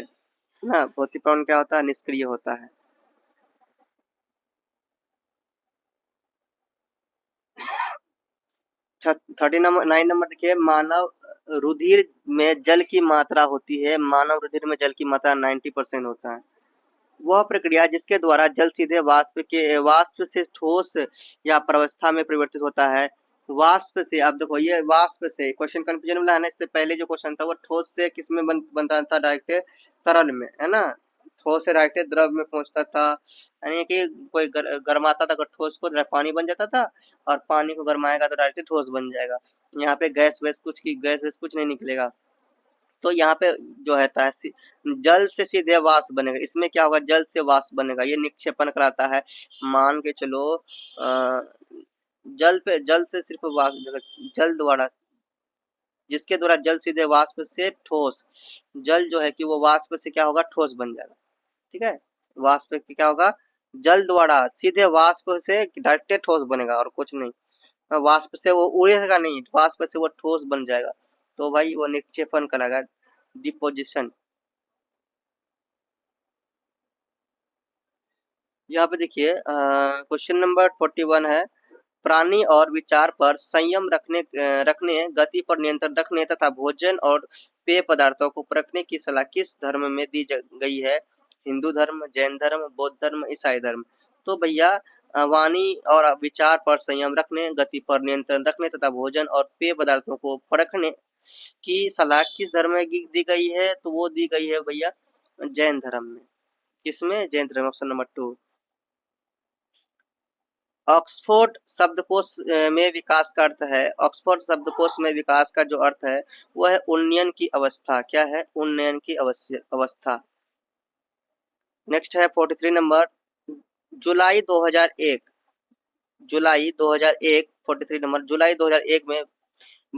ना। भौतिक पर्यावरण क्या होता है? निष्क्रिय होता है। 39 नंबर देखिए, मानव रुधिर में जल की मात्रा होती है, मानव रुधिर में जल की मात्रा 90% होता है। वह प्रक्रिया जिसके द्वारा जल सीधे वाष्प से ठोस या प्रवस्था में परिवर्तित होता है। वाष्प से, अब देखो ये वाष्प से क्वेश्चन कंफ्यूजन वाला है ना। इससे पहले जो क्वेश्चन था वो ठोस से किस में बनता था? डायरेक्ट तरल में, है ना। ठोस से डायरेक्ट द्रव में पहुंचता था, यानी कि कोई गर्माता था अगर ठोस को, पानी बन जाता था, और पानी को गर्माएगा तो डायरेक्ट ठोस बन जाएगा। यहाँ पे गैस वैस कुछ नहीं निकलेगा। तो यहाँ पे जो है जल से सीधे वाष्प बनेगा। इसमें क्या होगा? जल से वाष्प बनेगा, ये निक्षेपण कराता है। मान के चलो जल से सिर्फ वाष्प, जल द्वारा, जिसके द्वारा जल सीधे वाष्प से ठोस, जल जो है कि वो वाष्प से क्या होगा? ठोस बन जाएगा। ठीक है। वाष्प से क्या होगा? जल द्वारा सीधे वाष्प से डायरेक्ट ठोस बनेगा और कुछ नहीं। वाष्प से वो उड़ेगा नहीं, वाष्प से वो ठोस बन जाएगा। तो भाई वो निक्षेपण कराएगा, डिपोजिशन। यहाँ पे देखिए क्वेश्चन नंबर 41 है, प्राणी और विचार पर संयम रखने, गति पर नियंत्रण रखने तथा भोजन और पेय पदार्थों को परखने की सलाह किस धर्म में दी गई है? हिंदू धर्म, जैन धर्म, बौद्ध धर्म, ईसाई धर्म। तो भैया वाणी और विचार पर संयम रखने, गति पर नियंत्रण रखने तथा भोजन और पेय पदार्थों को परखने की सलाह किस धर्म में दी गई है? तो वो दी गई है भैया जैन धर्म में। किसमें? जैन धर्म, ऑप्शन नंबर 2। ऑक्सफोर्ड शब्दकोश में विकास का अर्थ है, ऑक्सफोर्ड शब्दकोश में विकास का जो अर्थ है वह है उन्नयन की अवस्था। क्या है? उन्नयन की अवस्था। नेक्स्ट है 43 नंबर, जुलाई 2001, जुलाई 2001, 43 नंबर, जुलाई 2001 में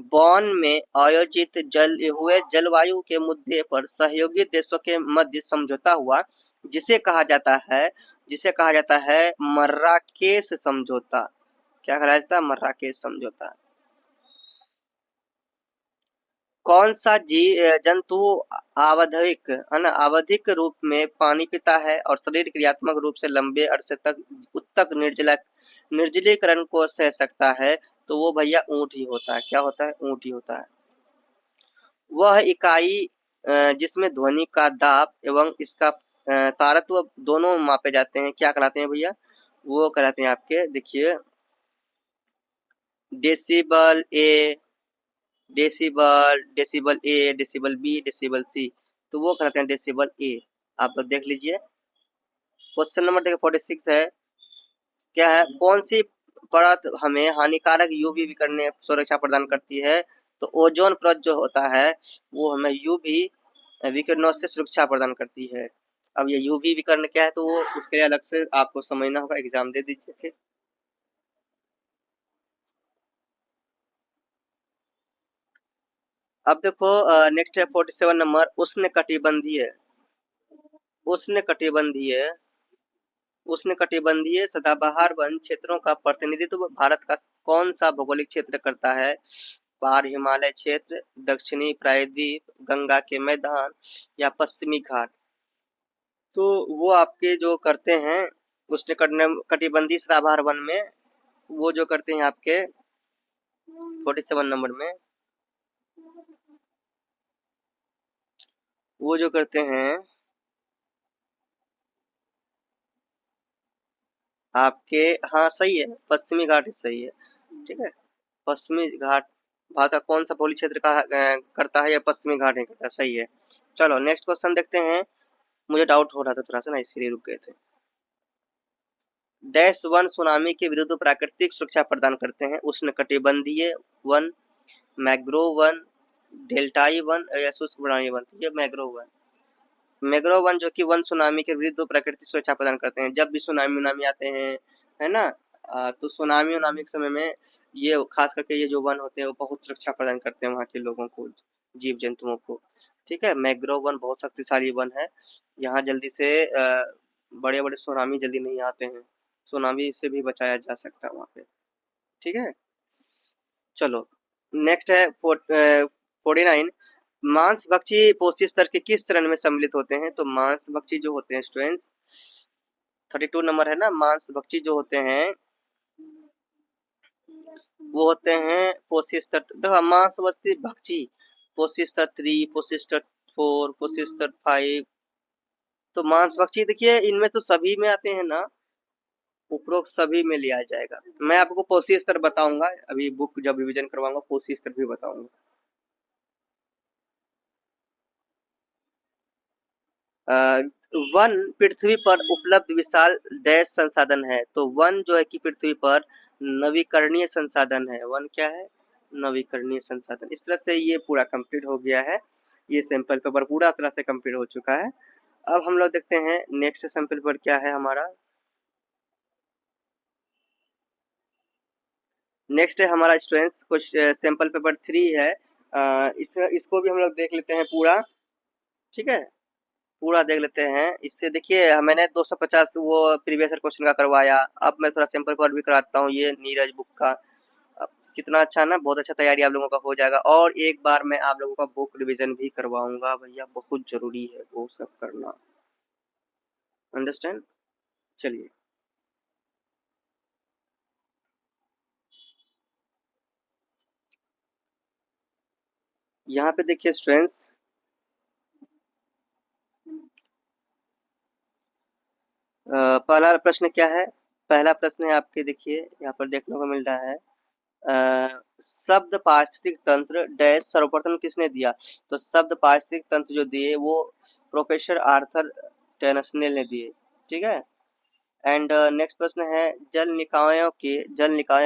बॉन में आयोजित जलवायु के मुद्दे पर सहयोगी देशों के मध्य समझौता हुआ, जिसे कहा जाता है, मर्राकेश समझौता। क्या कहा जाता है? मर्राकेश समझौता। कौन सा जंतु आवधिक है ना आवधिक रूप में पानी पीता है और शरीर क्रियात्मक रूप से लंबे अरसे तक उत्तक निर्जलीकरण को सह सकता है? तो वो भैया ऊंट ही होता है। क्या होता है? ऊंट ही होता है। वह इकाई जिसमें ध्वनि का दाब एवं इसका तारत्व दोनों मापे जाते हैं, क्या कहलाते हैं भैया? वो कहलाते हैं आपके, देखिए, डेसिबल ए, डेसिबल, डेसिबल ए, डेसिबल बी, डेसिबल सी। तो वो कहते हैं डेसिबल ए। आप लोग देख लीजिए। क्वेश्चन नंबर देखिए 46 है। क्या है? कौन सी परत हमें हानिकारक यूवी विकिरण सुरक्षा प्रदान करती है? तो ओजोन परत जो होता है वो हमें यूवी विकिरणों से सुरक्षा प्रदान करती है। अब ये यूवी विकिरण क्या है, तो वो उसके लिए अलग से आपको समझना होगा, एग्जाम दे दीजिए फिर। अब देखो नेक्स्ट है 47 नंबर, उष्णकटिबंधीय। उष्णकटिबंधीय उष्णकटिबंधीय सदाबहार वन क्षेत्रों का प्रतिनिधित्व भारत का कौन सा भौगोलिक क्षेत्र करता है? पार हिमालय क्षेत्र, दक्षिणी प्रायद्वीप, गंगा के मैदान या पश्चिमी घाट? तो वो आपके जो करते हैं उष्णकटिबंधीय सदाबहार वन में, वो जो करते हैं आपके 47 नंबर में, वो जो करते हैं आपके, हाँ सही है, पश्चिमी घाट ही सही है। ठीक है, पश्चिमी घाट भारत का कौन सा भौगोलिक क्षेत्र का करता है, या पश्चिमी घाट नहीं करता? सही है। चलो नेक्स्ट क्वेश्चन देखते हैं। मुझे डाउट हो रहा था थोड़ा सा ना, इसलिए रुक गए थे। डैश वन सुनामी के विरुद्ध प्राकृतिक सुरक्षा प्रदान करते हैं? उष्णकटिबंधीय वन, मैंग्रोव वन, डेल्टाई वन या शुष्क वनानी वन? तो ये मैंग्रोव वन। मैंग्रोव वन जो कि वन सुनामी के विरुद्ध प्राकृतिक सुरक्षा प्रदान करते हैं। जब भी सुनामी उनामी आते हैं, है ना, तो सुनामी उनामी के समय में ये खास करके ये जो वन होते हैं वो बहुत सुरक्षा प्रदान करते हैं वहाँ के लोगों को, जीव जंतुओं को। ठीक है, मैंग्रोव वन बहुत शक्तिशाली वन है। यहाँ जल्दी से बड़े बड़े सुनामी जल्दी नहीं आते हैं, सुनामी से भी बचाया जा सकता है वहाँ पे। ठीक है, चलो नेक्स्ट है 49। मांसभक्षी पोषी स्तर के किस चरण में सम्मिलित होते हैं? तो मांसभक्षी जो होते हैं स्टूडेंट्स, 32 नंबर है ना, मांसभक्षी जो होते हैं वो होते हैं पोषी स्तर, देखो मांसभक्षी भक्षी, पोषी स्तर 3, पोषी स्तर 4, पोषी स्तर 5। तो मांसभक्षी देखिए इनमें तो सभी में आते हैं ना, उपरोक्त सभी में लिया जाएगा। मैं आपको पोषी स्तर बताऊंगा, अभी बुक जब रिवीजन करवाऊंगा पोषी स्तर भी बताऊंगा। वन पृथ्वी पर उपलब्ध विशाल डैश संसाधन है? तो वन जो है कि पृथ्वी पर नवीकरणीय संसाधन है। वन क्या है? नवीकरणीय संसाधन। इस तरह से ये पूरा कंप्लीट हो गया है। ये सैंपल पेपर पूरा तरह से कंप्लीट हो चुका है। अब हम लोग देखते हैं नेक्स्ट सैंपल पेपर क्या है हमारा। नेक्स्ट है हमारा स्टूडेंट्स कुछ सैंपल पेपर 3 है। इसको भी हम लोग देख लेते हैं पूरा। ठीक है, पूरा देख लेते हैं। इससे देखिए मैंने 250 वो प्रीवियस ईयर क्वेश्चन का करवाया, अब मैं थोड़ा सैंपल पर भी कराता हूँ ये नीरज बुक का। कितना अच्छा ना, बहुत अच्छा तैयारी आप लोगों का हो जाएगा। और एक बार मैं आप लोगों का बुक रिवीजन भी करवाऊंगा भैया, बहुत जरूरी है वो सब करना। अंडरस्टैंड? चलिए, यहाँ पे देखिए स्टूडेंट्स, पहला प्रश्न क्या है? पहला प्रश्न है आपके, देखिए यहाँ पर देखने को मिल रहा है, शब्द पारिस्थितिक तंत्र डैश सर्वप्रथम किसने दिया? तो शब्द पारिस्थितिक तंत्र जो दिए वो प्रोफेसर आर्थर टेनसनेल ने दिए। ठीक है, एंड नेक्स्ट प्रश्न है, जल निकायों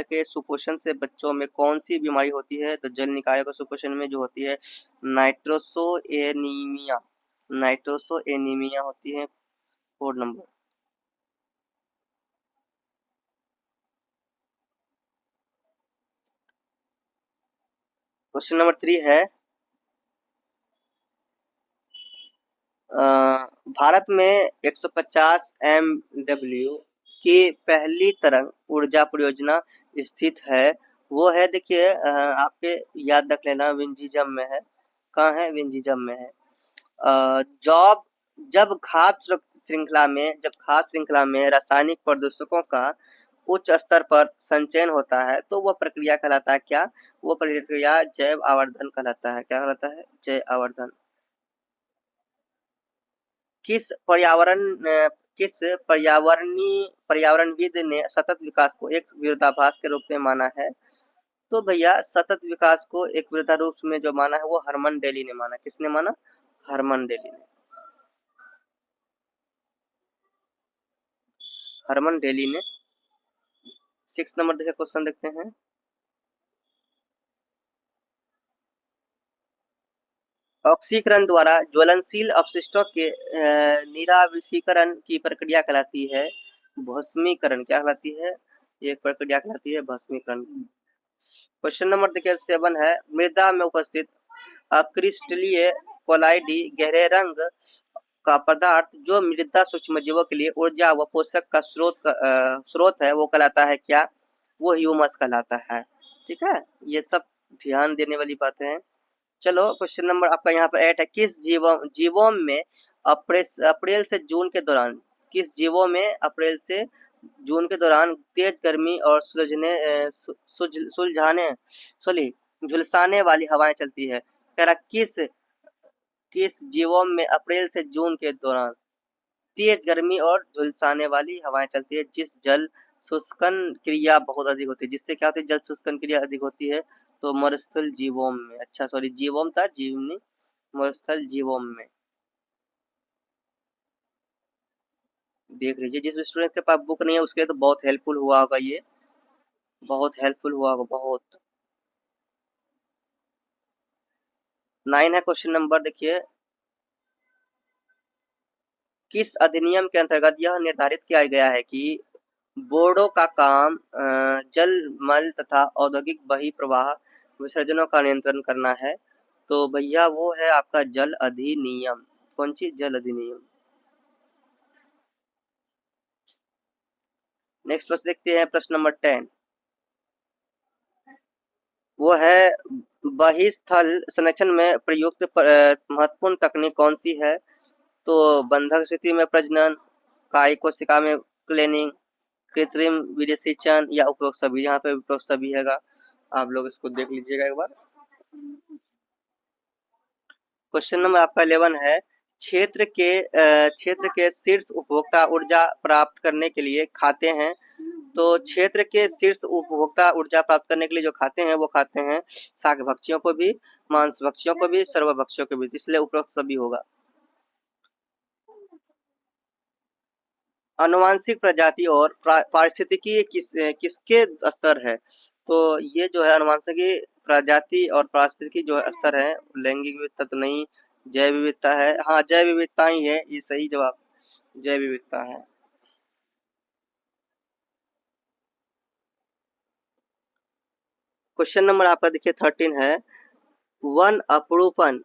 के सुपोषण से बच्चों में कौन सी बीमारी होती है? तो जल निकायों के सुपोषण में जो होती है नाइट्रोसोएनीमिया, नाइट्रोसोएनीमिया होती है। 4 नंबर। क्वेश्चन नंबर 3 है, भारत में 150 MW की पहली तरंग ऊर्जा परियोजना स्थित है? वो है देखिए आपके याद रख लेना, विंझिजम में है। कहाँ है? वेंजिज्म में है। जॉब जब खाद्य श्रृंखला में रासायनिक प्रदूषकों का उच्च स्तर पर संचयन होता है तो वह प्रक्रिया कहलाता है क्या? वो प्रक्रिया जैव आवर्धन कहलाता है। क्या कहलाता है? जैव आवर्धन। किस किस पर्यावरणविद ने सतत विकास को एक विरोधाभास के रूप में माना है? तो भैया सतत विकास को एक विरोधारूप में जो माना है वो हरमन डेली ने माना। किसने माना? हरमन डेली ने। हरमन डेली ने। 6 नंबर देखिए, क्वेश्चन देखते हैं। ऑक्सीकरण द्वारा ज्वलनशील अपशिष्टों के निराविषीकरण की प्रक्रिया कहलाती है भस्मीकरण। क्या कहलाती है? ये प्रक्रिया कहलाती है भस्मीकरण। क्वेश्चन नंबर देखिए 7 है, मृदा में उपस्थित अक्रिस्टलीय कोलाइडी गहरे रंग का पदार्थ जो मृदा सूक्ष्मजीवों के लिए ऊर्जा व पोषक का स्रोत है वो कहलाता है क्या? वो ह्यूमस कहलाता है। ठीक है, ये सब ध्यान देने वाली बातें हैं। चलो क्वेश्चन नंबर आपका यहाँ पर 8 है, किस जीवों में अप्रैल से जून के दौरान तेज गर्मी और झुलसाने वाली हवाएं चलती है? कह रहा किस जीवों में अप्रैल से जून के दौरान तेज गर्मी और झुलसाने वाली हवाएं चलती है? जिस जल शुष्कन क्रिया बहुत अधिक होती है। जिससे क्या होती है? जल शुष्कन क्रिया अधिक होती है। तो मरुस्थल जीवोम में, अच्छा सॉरी जीवोम था, जीवनी, मरुस्थल जीवोम में। देख लीजिए, जिस स्टूडेंट के पास बुक नहीं है उसके लिए तो बहुत हेल्पफुल हुआ होगा, ये बहुत हेल्पफुल हुआ होगा बहुत। 9 है क्वेश्चन नंबर, देखिए किस अधिनियम के अंतर्गत यह निर्धारित किया गया है कि बोर्डों का काम जल मल तथा औद्योगिक बहिर्प्रवाह विसर्जनों का नियंत्रण करना है? तो भैया वो है आपका जल अधिनियम। कौन सी? जल अधिनियम। नेक्स्ट प्रश्न देखते हैं, प्रश्न नंबर 10। वो है बहिस्थल संरक्षण में प्रयुक्त महत्वपूर्ण तकनीक कौन सी है? तो बंधक स्थिति में प्रजनन, कायी कोशिका में क्लेनिंग, कृत्रिम विदेशीचन या उपयोग सभी। यहाँ पे उपयोग सभी हैगा, आप लोग इसको देख लीजिएगा एक बार। क्वेश्चन नंबर आपका 11 है, क्षेत्र के शीर्ष उपभोक्ता ऊर्जा प्राप्त करने के लिए खाते हैं। तो क्षेत्र के शीर्ष उपभोक्ता ऊर्जा प्राप्त करने के लिए जो खाते हैं वो खाते हैं शाक भक्षियों को भी, मांस भक्षियों को भी, सर्वभक्षियों को भी, इसलिए उपरोक्त सभी होगा। आनुवांशिक प्रजाति और पारिस्थितिकी किसके स्तर है? तो ये जो है आनुवांशिक प्रजाति और पारिस्थितिकी जो स्तर है, लैंगिक विविधता तो नहीं, जैव विविधता है। हाँ, जैव विविधता ही है, ये सही जवाब जैव विविधता है। क्वेश्चन नंबर आपका देखिए 13 है, वन अपरूपन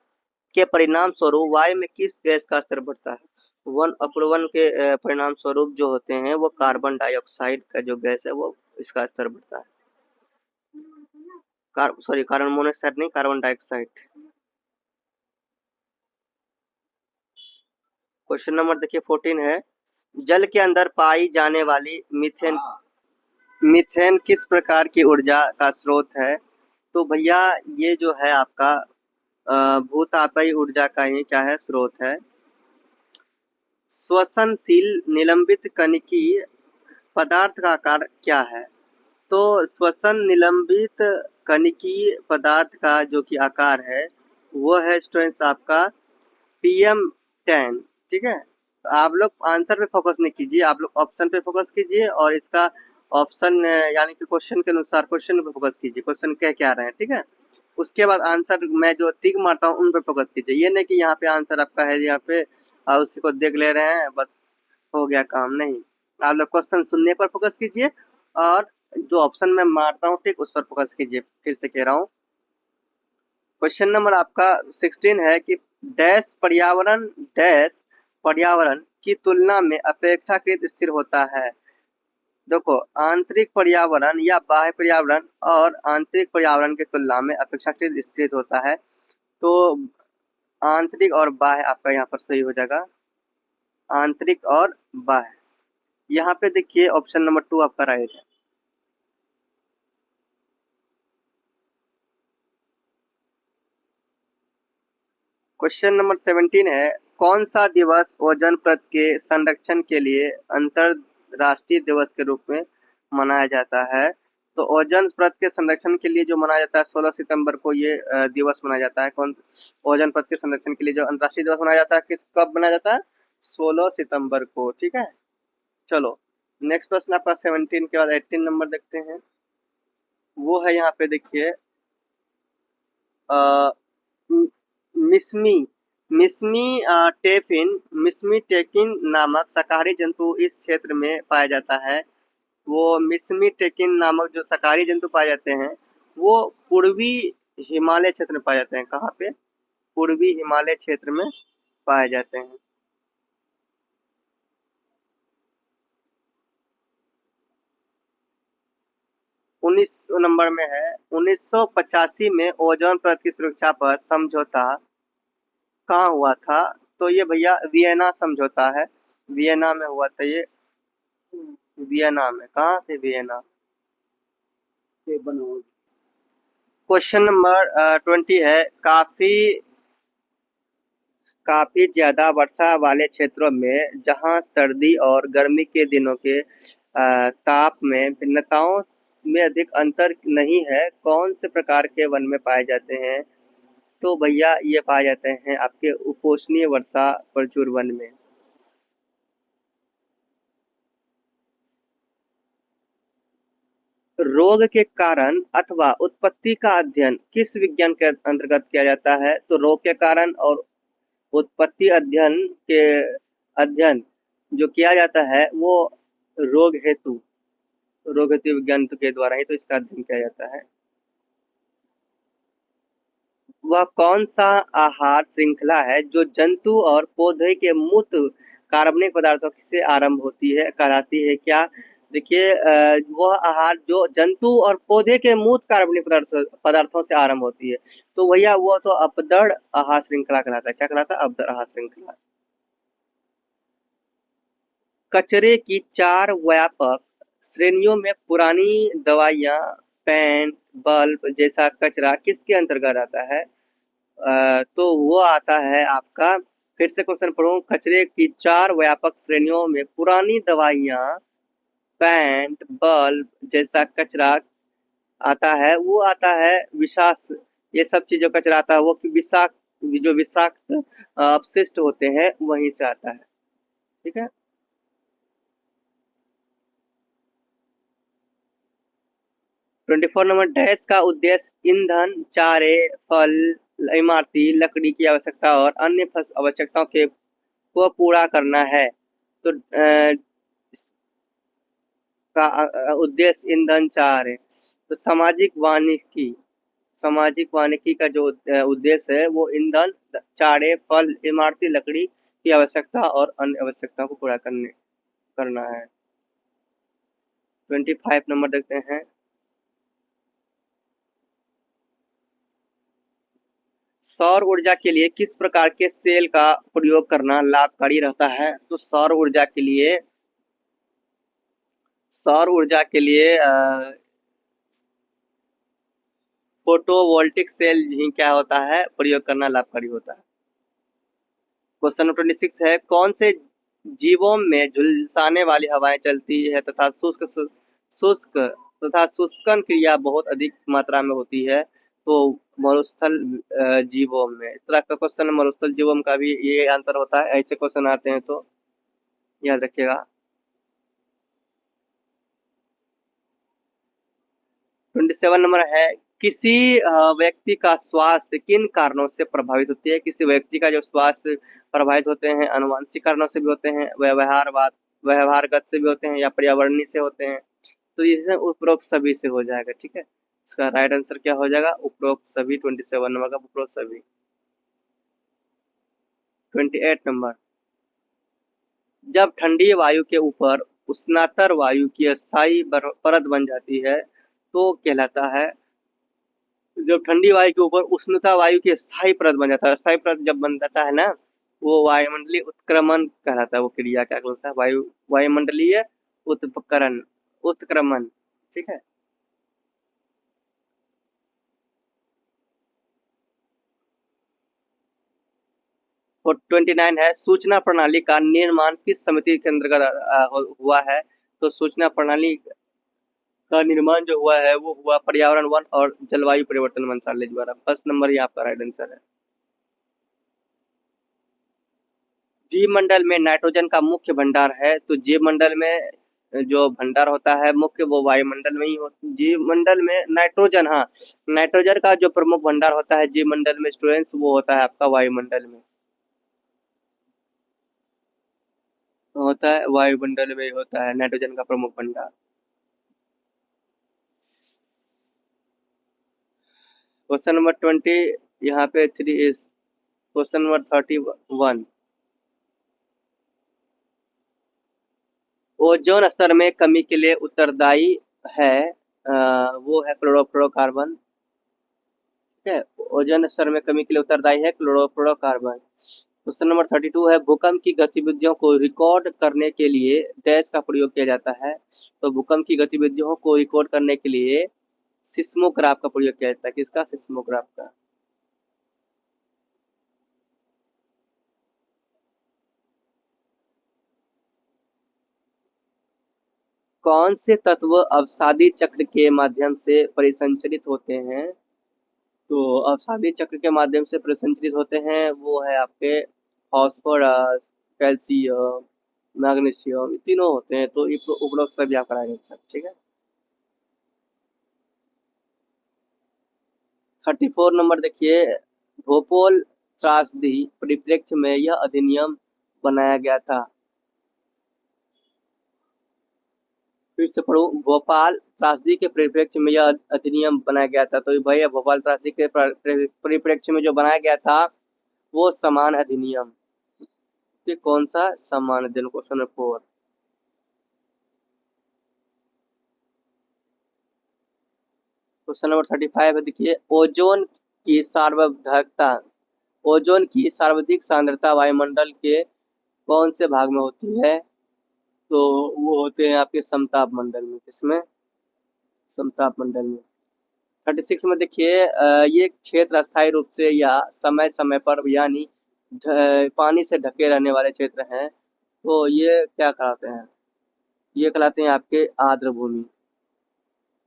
के परिणाम स्वरूप वायु में किस गैस का स्तर बढ़ता है? वन अपरूपन के परिणाम स्वरूप जो होते हैं वो कार्बन डाइऑक्साइड का जो गैस है वो इसका स्तर बढ़ता है। कार्बन मोनोऑक्साइड नहीं, कार्बन डाइऑक्साइड। क्वेश्चन नंबर देखिए 14 है, जल के अंदर पाई जाने वाली मीथेन किस प्रकार की ऊर्जा का स्रोत है? तो भैया ये जो है आपका भूतापीय ऊर्जा का ही क्या है? स्रोत है। श्वसनशील निलंबित कणिकीय पदार्थ का आकार क्या है? तो श्वसन निलंबित कणिकीय पदार्थ का जो कि आकार है वो है स्टूडेंट्स आपका PM10। ठीक है, तो आप लोग आंसर पे फोकस नहीं कीजिए, आप लोग ऑप्शन पे फोकस कीजिए और इसका ऑप्शन यानी कि क्वेश्चन के अनुसार क्वेश्चन पे फोकस कीजिए, क्वेश्चन क्या रहे हैं। ठीक है, उसके बाद आंसर मैं जो टिक मारता हूँ उन पे फोकस कीजिए। ये नहीं कि यहाँ पे आंसर आपका है यहाँ पे और उसी को देख ले रहे हैं बस हो गया काम, नहीं। आप लोग क्वेश्चन सुनने पर फोकस कीजिए और जो ऑप्शन मैं मारता हूँ टिक उस पर फोकस कीजिए। फिर से कह रहा हूँ, क्वेश्चन नंबर आपका 16 है कि डैश पर्यावरण की तुलना में अपेक्षाकृत स्थिर होता है। देखो, आंतरिक पर्यावरण या बाह्य पर्यावरण और आंतरिक पर्यावरण की तुलना में अपेक्षाकृत स्थिर होता है। तो आंतरिक और बाह्य आपका यहाँ पर सही हो जाएगा, आंतरिक और बाह्य। यहाँ पे देखिए ऑप्शन नंबर 2 आपका राइट है। क्वेश्चन नंबर 17 है, कौन सा दिवस ओजोन परत के संरक्षण के लिए अंतरराष्ट्रीय दिवस के रूप में मनाया जाता है? तो ओजोन परत के संरक्षण के लिए जो मनाया जाता है 16 सितंबर को ये दिवस मनाया जाता है। कौन ओजोन परत के संरक्षण के लिए जो अंतरराष्ट्रीय दिवस मनाया जाता है किस कब मनाया जाता है? 16 सितंबर को। ठीक है, चलो नेक्स्ट प्रश्न आपका 17 के बाद 18 नंबर देखते हैं। वो है यहाँ पे देखिए मिस्मी मिस्मी मिस्मी टेकिन नामक शाकाहारी जंतु इस क्षेत्र में पाया जाता है। वो मिस्मी टेकिन नामक जो शाकाहारी जंतु पाए जाते हैं वो पूर्वी हिमालय क्षेत्र में पाए जाते हैं। कहाँ पे? पूर्वी हिमालय क्षेत्र में पाए जाते हैं। 19 नंबर में है, 1985 में ओजोन परत की सुरक्षा पर समझौता कहाँ हुआ था? तो ये भैया वियना समझौता है, वियना में हुआ था ये, वियना में। कहाँ पे? वियना। क्वेश्चन नंबर 20 है, काफी काफी ज्यादा वर्षा वाले क्षेत्रों में जहां सर्दी और गर्मी के दिनों के ताप में भिन्नताओं में अधिक अंतर नहीं है, कौन से प्रकार के वन में पाए जाते हैं? तो भैया ये पाए जाते हैं आपके उपोष्णीय वर्षा प्रचुर वन में। रोग के कारण अथवा उत्पत्ति का अध्ययन किस विज्ञान के अंतर्गत किया जाता है? तो रोग के कारण और उत्पत्ति अध्ययन जो किया जाता है वो रोग हेतु विज्ञान के द्वारा ही तो इसका अध्ययन किया जाता है। वह कौन सा आहार श्रृंखला है जो जंतु और पौधे के मूत्र कार्बनिक पदार्थों से आरंभ होती है कहलाती है क्या? देखिए वह आहार जो जंतु और पौधे के मूत्र कार्बनिक पदार्थों से आरंभ होती है, तो भैया वो तो अपदड़ आहार श्रृंखला कहलाता है। क्या कहलाता है? अपदड़ आहार श्रृंखला। कचरे की 4 व्यापक श्रेणियों में पुरानी दवाइयाँ, पेंट, बल्ब जैसा कचरा किसके अंतर्गत आता है? तो वो आता है आपका, फिर से क्वेश्चन पढ़ूं, कचरे की 4 व्यापक श्रेणियों में पुरानी दवाइयाँ, पेंट, बल्ब जैसा कचरा आता है। वो आता है विषाक्त, ये सब चीजों का कचरा आता है वो विषाक्त अपशिष्ट होते हैं वहीं से आता है। ठीक है, 24 नंबर, डैश का उद्देश्य ईंधन, चारे, फल, इमारती लकड़ी की आवश्यकता और अन्य आवश्यकताओं के को पूरा करना है। तो का उद्देश्य ईंधन, चारे। तो सामाजिक वानिकी का जो उद्देश्य है वो ईंधन, चारे, फल, इमारती लकड़ी की आवश्यकता और अन्य आवश्यकताओं को पूरा करना है। 25 नंबर देखते हैं, सौर ऊर्जा के लिए किस प्रकार के सेल का प्रयोग करना लाभकारी रहता है? तो सौर ऊर्जा के लिए फोटोवोल्टिक सेल ही क्या होता है? प्रयोग करना लाभकारी होता है। क्वेश्चन नंबर 26 है, कौन से जीवों में झुलसाने वाली हवाएं चलती है तथा शुष्क शुष्कन क्रिया बहुत अधिक मात्रा में होती है? तो मरुस्थल जीवों में। इस तरह का क्वेश्चन मरुस्थल जीवों का भी ये आंसर होता है, ऐसे क्वेश्चन आते हैं तो याद रखिएगा। 27 नंबर है, किसी व्यक्ति का स्वास्थ्य किन कारणों से प्रभावित होती है? किसी व्यक्ति का जो स्वास्थ्य प्रभावित होते हैं अनुवांशिक कारणों से भी होते हैं, व्यवहारगत से भी होते हैं या पर्यावरणीय से होते हैं। तो इससे उपरोक्त सभी से हो जाएगा। ठीक है, इसका राइट आंसर क्या हो जाएगा? उपरोक्त सभी। 27 नंबर का उपरोक्त सभी। 28 नंबर, जब ठंडी वायु के ऊपर उष्णतर वायु की अस्थायी परत बन जाती है तो कहलाता है जब ठंडी वायु के ऊपर उष्णता वायु की स्थायी परत बन जाता है, स्थायी परत जब बन जाता है ना, वो वायुमंडलीय उत्क्रमण कहलाता है। वो क्रिया क्या कहलाता है? वायुमंडलीय उत्करण उत्क्रमण। ठीक है। और 29 है, सूचना प्रणाली का निर्माण किस समिति के अंतर्गत हुआ है? तो सूचना प्रणाली का निर्माण जो हुआ है वो हुआ पर्यावरण, वन और जलवायु परिवर्तन मंत्रालय द्वारा। फर्स्ट नंबर ही आपका राइट आंसर है। जीव मंडल में नाइट्रोजन का मुख्य भंडार है, तो जीव मंडल में जो भंडार होता है मुख्य, वो वायुमंडल में ही होता। जीव मंडल में नाइट्रोजन, हाँ, नाइट्रोजन का जो प्रमुख भंडार होता है जीव मंडल में स्टूडेंट्स, वो होता है आपका वायुमंडल में। होता है वायुमंडल में ही होता है नाइट्रोजन का प्रमुख भंडार। क्वेश्चन नंबर 20, यहाँ पे 3 इज क्वेश्चन नंबर 31। ओजोन स्तर में कमी के लिए उत्तरदायी है, वो है क्लोरोफ्लोरोकार्बन। ठीक है, ओजोन स्तर में कमी के लिए उत्तरदायी है क्लोरोफ्लोरोकार्बन। क्वेश्चन नंबर 32 है, भूकंप की गतिविधियों को रिकॉर्ड करने के लिए डैश का प्रयोग किया जाता है? तो भूकंप की गतिविधियों को रिकॉर्ड करने के लिए सिस्मोग्राफ का प्रयोग किया जाता है। किसका? सिस्मोग्राफ का। कौन से तत्व अवसादी चक्र के माध्यम से परिसंचरित होते हैं? तो अवसादी चक्र के माध्यम से परिसंचरित होते हैं, वो है आपके फास्फोरस, कैल्शियम, मैग्नीशियम, ये तीनों होते हैं। तो ये उपरोक्त सभी आप कराएंगे सर। ठीक है। 34 नंबर देखिए, भोपाल त्रासदी परिप्रेक्ष्य में यह अधिनियम बनाया गया था। फिर से पढ़ो, भोपाल त्रासदी के परिप्रेक्ष्य में यह अधिनियम बनाया गया था। तो भैया भोपाल त्रासदी के परिप्रेक्ष्य में जो बनाया गया था वो समान अधिनियम। कि कौन सा समान अधिनियम? Question number 4। क्वेश्चन नंबर 35 है, देखिए, की सार्वभौमिकता ओजोन की सर्वाधिक सांद्रता वायुमंडल के कौन से भाग में होती है? तो वो होते हैं आपके समताप मंडल में। किसमें? समताप मंडल में। 36 में देखिए, ये क्षेत्र अस्थायी रूप से या समय समय पर, यानी पानी से ढके रहने वाले क्षेत्र हैं। तो ये क्या कहलाते हैं? ये कहलाते हैं आपके आर्द्र भूमि।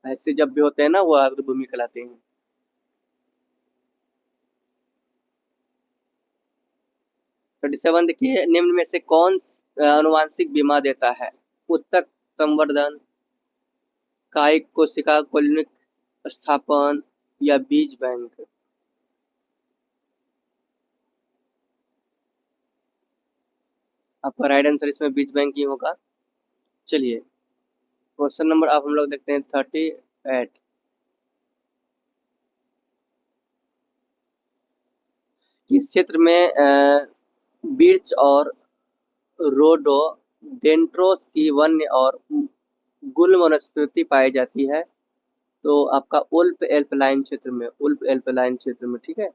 ऐसे जब भी होते हैं ना, वो आर्द्र भूमि कहलाते हैं। 37 देखिए, निम्न में से कौन आनुवांशिक बीमा देता है? उत्तक संवर्धन, कायिक कोशिका कोलिनिक स्थापन, या बीज बैंक? आपका राइट आंसर इसमें बीज बैंक ही होगा। चलिए, क्वेश्चन नंबर अब हम लोग देखते हैं 38। किस क्षेत्र में बिर्च और रोडोडेंड्रोस की वन्य और गुल्म वनस्पति पाई जाती है? तो आपका उल्प एल्पलाइन क्षेत्र में, उल्प एल्पलाइन क्षेत्र में। ठीक है,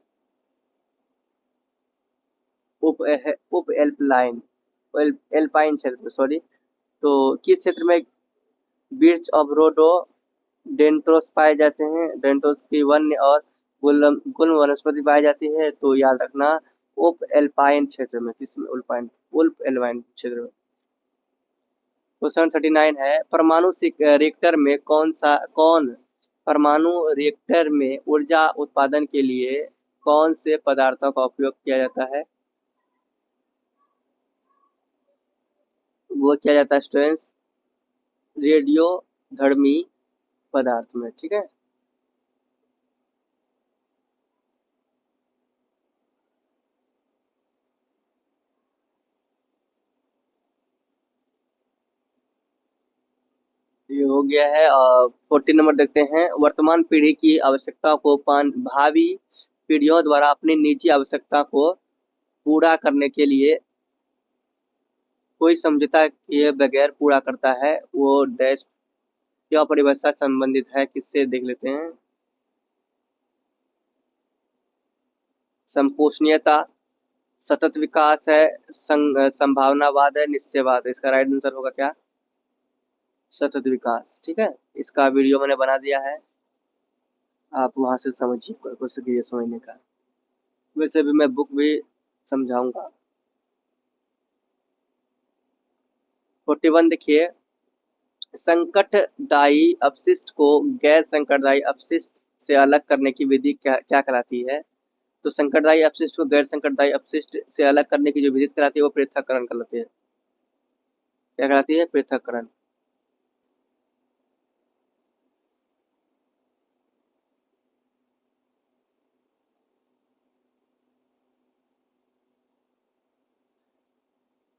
उप एल्पलाइन, एल्पाइन क्षेत्र में, सॉरी। तो किस क्षेत्र में बिर्च और रोडोडेंड्रोस पाए जाते हैं? डेंड्रोस की वन्य और गुल्म वनस्पति पाई जाती है। तो याद रखना, उप एल्पाइन क्षेत्र में। किसमें? उल्पाइन, उल्प एल्पाइन क्षेत्र में। क्वेश्चन 39 है, परमाणु रिएक्टर में कौन परमाणु रिएक्टर में ऊर्जा उत्पादन के लिए कौन से पदार्थों का उपयोग किया जाता है? वो किया जाता है स्टूडेंट्स रेडियो धर्मी पदार्थ में। ठीक है। ये हो गया है। 14 नंबर देखते हैं, वर्तमान पीढ़ी की आवश्यकता को भावी पीढ़ियों द्वारा अपनी निजी आवश्यकता को पूरा करने के लिए कोई समझौता किए बगैर पूरा करता है, वो डैश। क्या परिभाषा संबंधित है? किससे? देख लेते हैं। संपोषणीयता, सतत विकास है, संभावनावाद है, निश्चयवाद है। इसका राइट आंसर होगा क्या? सतत विकास। ठीक है, इसका वीडियो मैंने बना दिया है, आप वहां से समझिए, कोशिश कीजिए समझने का। वैसे भी मैं बुक भी समझाऊंगा। 41 देखिए, संकटदायी अपशिष्ट को गैर संकटदायी अपशिष्ट से अलग करने की विधि क्या क्या कहलाती है? तो संकटदायी अपशिष्ट को गैर संकटदायी अपशिष्ट से अलग करने की जो विधि कहलाती है वो पृथक्करण कहलाती है। क्या कहलाती है? पृथक्करण।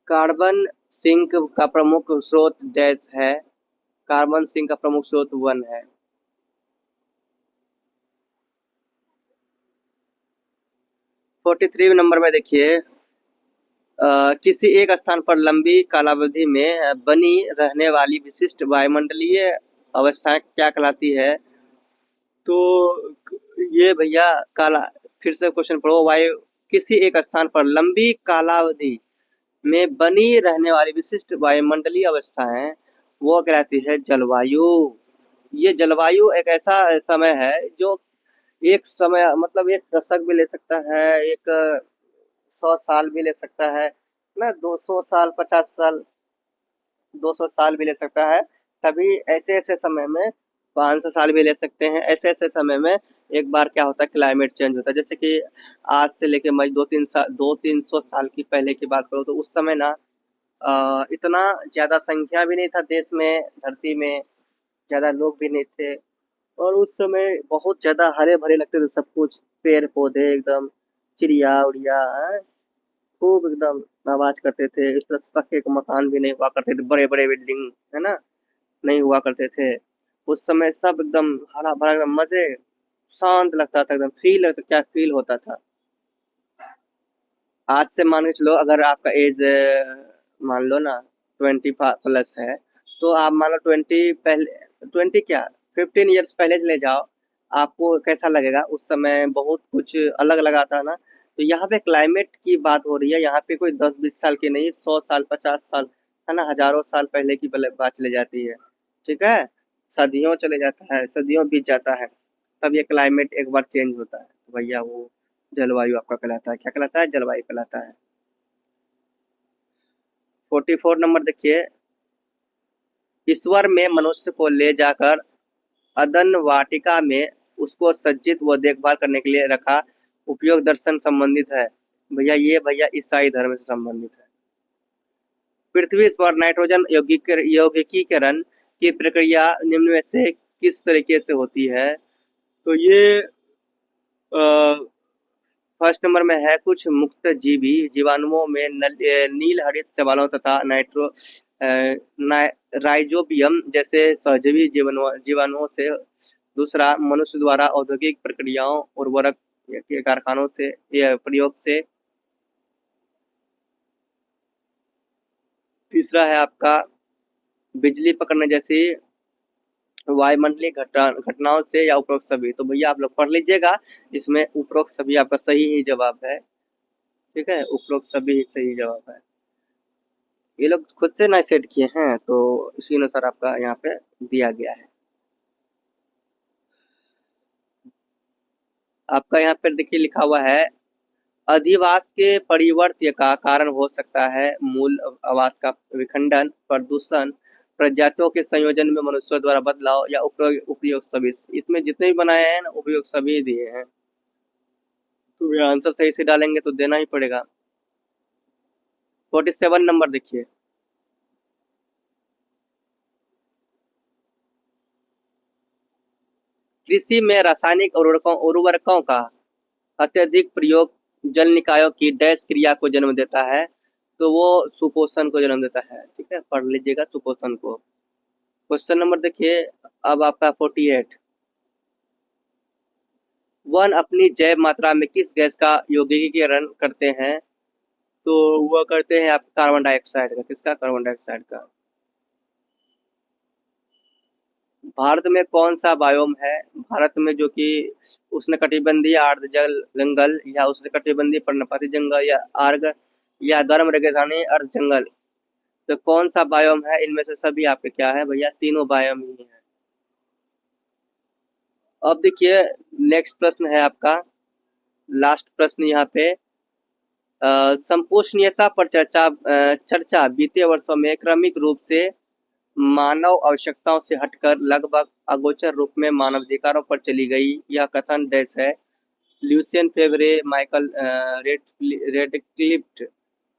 कार्बन सिंक का प्रमुख स्रोत डैश है। कार्बन सिंक का प्रमुख स्रोत वन है। 43 नंबर में देखिए, किसी एक स्थान पर लंबी कालावधि में बनी रहने वाली विशिष्ट वायुमंडलीय अवस्थाएं क्या कहलाती है? तो ये भैया काला, फिर से क्वेश्चन पढ़ो। वायु किसी एक स्थान पर लंबी कालावधि में बनी रहने वाली विशिष्ट वायुमंडलीय अवस्थाएं वो कहलाती है जलवायु। ये जलवायु एक ऐसा समय है जो एक समय मतलब एक दशक भी ले सकता है, एक 100 साल भी ले सकता है ना, 200 साल, 50 साल, 200 साल भी ले सकता है। तभी ऐसे ऐसे समय में 500 साल भी ले सकते हैं। ऐसे ऐसे समय में एक बार क्या होता है, क्लाइमेट चेंज होता है। जैसे कि आज से लेके मैं 200-300 साल की पहले की बात करूँ तो उस समय ना इतना ज्यादा संख्या भी नहीं था देश में, धरती में ज्यादा लोग भी नहीं थे। और उस समय बहुत ज्यादा हरे भरे लगते थे सब कुछ, पेड़ पौधे एकदम, चिड़िया उड़िया खूब एकदम आवाज करते थे। इस तरह से पक्के के मकान भी नहीं हुआ करते थे, बड़े बड़े बिल्डिंग है ना, नहीं हुआ करते थे। उस समय सब एकदम हरा भरा, एकदम मजे, शांत लगता था एकदम, फील लगता, क्या फील होता था। आज से मान के चलो, अगर आपका एज मान लो ना 20 प्लस है, तो आप मान लो 15 ईयर्स पहले चले जाओ, आपको कैसा लगेगा? उस समय बहुत कुछ अलग लगा था ना। तो यहाँ पे क्लाइमेट की बात हो रही है, यहाँ पे कोई 10-20 साल की नहीं, 100 साल, 50 साल, है ना, हजारों साल पहले की बात चले जाती है। ठीक है, सदियों चले जाता है, सदियों बीत जाता है, तब ये क्लाइमेट एक बार चेंज होता है। तो भैया वो जलवायु आपका कहलाता है। क्या कहलाता है? जलवायु कहलाता है। 44 नंबर देखिए, ईश्वर में मनुष्य को ले जाकर अदन वाटिका में उसको सज्जित व देखभाल करने के लिए रखा, उपयोग दर्शन संबंधित है। भैया ये भैया ईसाई धर्म से संबंधित है। पृथ्वी पर नाइट्रोजन यौगिकीकरण की प्रक्रिया निम्न में से किस तरीके से होती है? तो ये फर्स्ट नंबर में है, कुछ मुक्त जीवी जीवाणुओं में नील हरित शैवालों तथा राइजोबियम जैसे सहजीवी जीवाणुओं से। दूसरा, मनुष्य द्वारा औद्योगिक प्रक्रियाओं, उर्वरक के कारखानों से या प्रयोग से। तीसरा है आपका बिजली पकड़ने जैसी वायुमंडलीय घटनाओं से, या उपरोक्त सभी। तो भैया आप लोग पढ़ लीजिएगा, इसमें उपरोक्त सभी आपका सही ही जवाब है। ठीक है, उपरोक्त सभी ही सही जवाब है। ये लोग खुद से ना सेट किए हैं, तो इसी अनुसार आपका यहाँ पे दिया गया है। आपका यहाँ पर देखिए लिखा हुआ है, अधिवास के परिवर्त्य का कारण हो सकता है मूल आवास का विखंडन, प्रदूषण, प्रजातियों के संयोजन में मनुष्यों द्वारा बदलाव, या उपयोग उपयोग सभी। इसमें जितने भी बनाए हैं ना, उपयोग सभी दिए हैं। तो ये आंसर सही से डालेंगे तो देना ही पड़ेगा। 47 नंबर देखिए, कृषि में रासायनिक उर्वरकों का अत्यधिक प्रयोग जल निकायों की डैश क्रिया को जन्म देता है। तो वो सुपोषण को जन्म देता है। ठीक है, पढ़ लीजिएगा सुपोषण को। क्वेश्चन नंबर देखिए, अब आपका 48, वन अपनी जैव मात्रा में किस गैस का यौगिकीकरण करते हैं? तो वह करते हैं आप कार्बन डाइऑक्साइड का। किसका? कार्बन डाइऑक्साइड का। भारत में कौन सा बायोम है? भारत में जो कि उष्णकटिबंधीय आर्द्र जंगल या उष्णकटिबंधीय पर्णपाती जंगल या आर्ग या गर्म रेगिस्तानी अर्ध जंगल, तो कौन सा बायोम है? इनमें से सभी आपके क्या है भैया? तीनों बायोम ही है। अब देखिए नेक्स्ट प्रश्न है आपका, लास्ट प्रश्न यहाँ पे, संपोषणीयता पर चर्चा बीते वर्षों में क्रमिक रूप से मानव आवश्यकताओं से हटकर लगभग अगोचर रूप में मानवाधिकारों पर चली गई। यह कथन डैश है? ल्यूसियन फेवरे, माइकल रेडक्लिफ,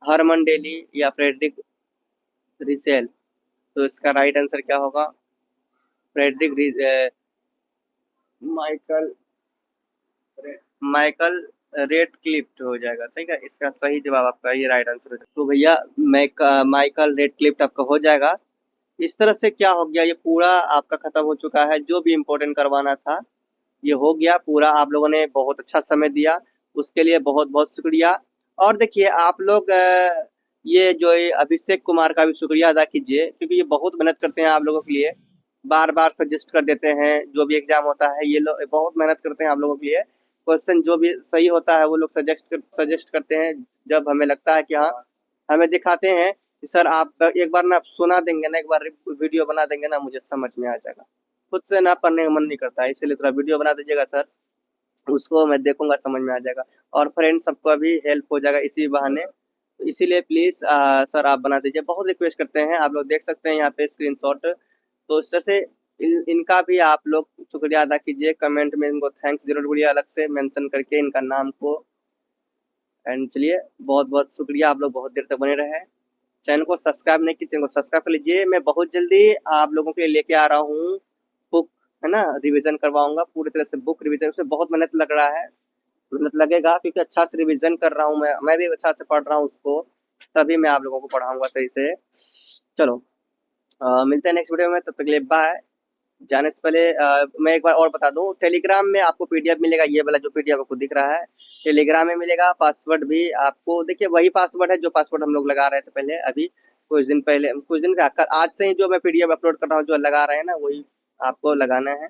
हरमन डेली या फ्रेडरिक रिसेल। तो इसका राइट आंसर क्या होगा? माइकल माइकल रेडक्लिफ हो जाएगा, ठीक है। इसका सही जवाब आपका ये राइट आंसर है। तो भैया माइकल रेडक्लिफ आपका हो जाएगा। इस तरह से क्या हो गया, ये पूरा आपका खत्म हो चुका है। जो भी इम्पोर्टेंट करवाना था ये हो गया पूरा। आप लोगों ने बहुत अच्छा समय दिया, उसके लिए बहुत बहुत शुक्रिया। और देखिए आप लोग ये जो ये अभिषेक कुमार का भी शुक्रिया अदा कीजिए, क्योंकि ये बहुत मेहनत करते हैं आप लोगों के लिए, बार बार सजेस्ट कर देते हैं। जो भी एग्जाम होता है ये लोग बहुत मेहनत करते हैं आप लोगों के लिए। क्वेश्चन जो भी सही होता है वो लोग सजेस्ट करते हैं। जब हमें लगता है कि हाँ, हमें दिखाते हैं कि सर आप एक बार ना सुना देंगे ना, एक बार वीडियो बना देंगे ना, मुझे समझ में आ जाएगा। खुद से ना पढ़ने का मन नहीं करता है, इसीलिए थोड़ा वीडियो बना दीजिएगा सर, उसको मैं देखूंगा, समझ में आ जाएगा। और फ्रेंड सबको भी हेल्प हो जाएगा इसी बहाने। तो इसीलिए प्लीज सर आप बना दीजिए, बहुत रिक्वेस्ट करते हैं। आप लोग देख सकते हैं यहाँ पे स्क्रीनशॉट। तो इस तरह से इनका भी आप लोग शुक्रिया अदा कीजिए, कमेंट में इनको थैंक्स जरूर बोलिए, अलग से मेंशन करके इनका नाम को। एंड चलिए बहुत बहुत शुक्रिया, आप लोग बहुत देर तक बने रहे। चैनल को सब्सक्राइब नहीं किया, चैनल को सब्सक्राइब कर लीजिए। मैं बहुत जल्दी आप लोगों के लिए लेके आ रहा हूँ बुक, है ना, रिवीजन करवाऊंगा पूरी तरह से। बुक रिवीजन उसमें बहुत मेहनत लग रहा है, मेहनत लगेगा, क्योंकि अच्छा से रिवीजन कर रहा हूँ मैं भी अच्छा से पढ़ रहा हूँ उसको, तभी मैं आप लोगों को पढ़ाऊंगा सही से। चलो मिलते हैं नेक्स्ट वीडियो में, तब तक के लिए बाय। जाने से पहले मैं एक बार और बता दूं, टेलीग्राम में आपको पीडीएफ मिलेगा, ये वाला जो पीडीएफ आपको दिख रहा है टेलीग्राम में मिलेगा। पासवर्ड भी आपको देखिए वही पासवर्ड है जो पासवर्ड हम लोग लगा रहे थे पहले, अभी कुछ दिन पहले, कुछ दिन का आज से ही जो मैं पीडीएफ अपलोड कर रहा हूँ जो लगा रहे हैं ना, वही आपको लगाना है,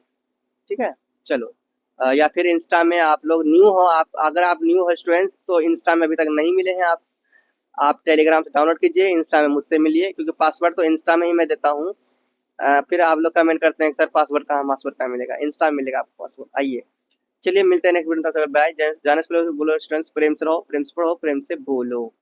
ठीक है। चलो या फिर इंस्टा में आप लोग न्यू हो, आप अगर आप न्यू हो स्टूडेंट्स, तो इंस्टा में अभी तक नहीं मिले हैं आप टेलीग्राम से डाउनलोड कीजिए, इंस्टा में मुझसे मिलिए, क्योंकि पासवर्ड तो इंस्टा में ही मैं देता हूँ। फिर आप लोग कमेंट करते हैं सर पासवर्ड कहाँ मिलेगा? इंस्टा में मिलेगा आपको पासवर्ड। आइए चलिए मिलते हैं नेक्स्ट वीडियो तक, बाय। जाने से पहले बोलो स्टूडेंट्स, प्रेम से रहो, प्रेम से पढ़ो, प्रेम से बोलो।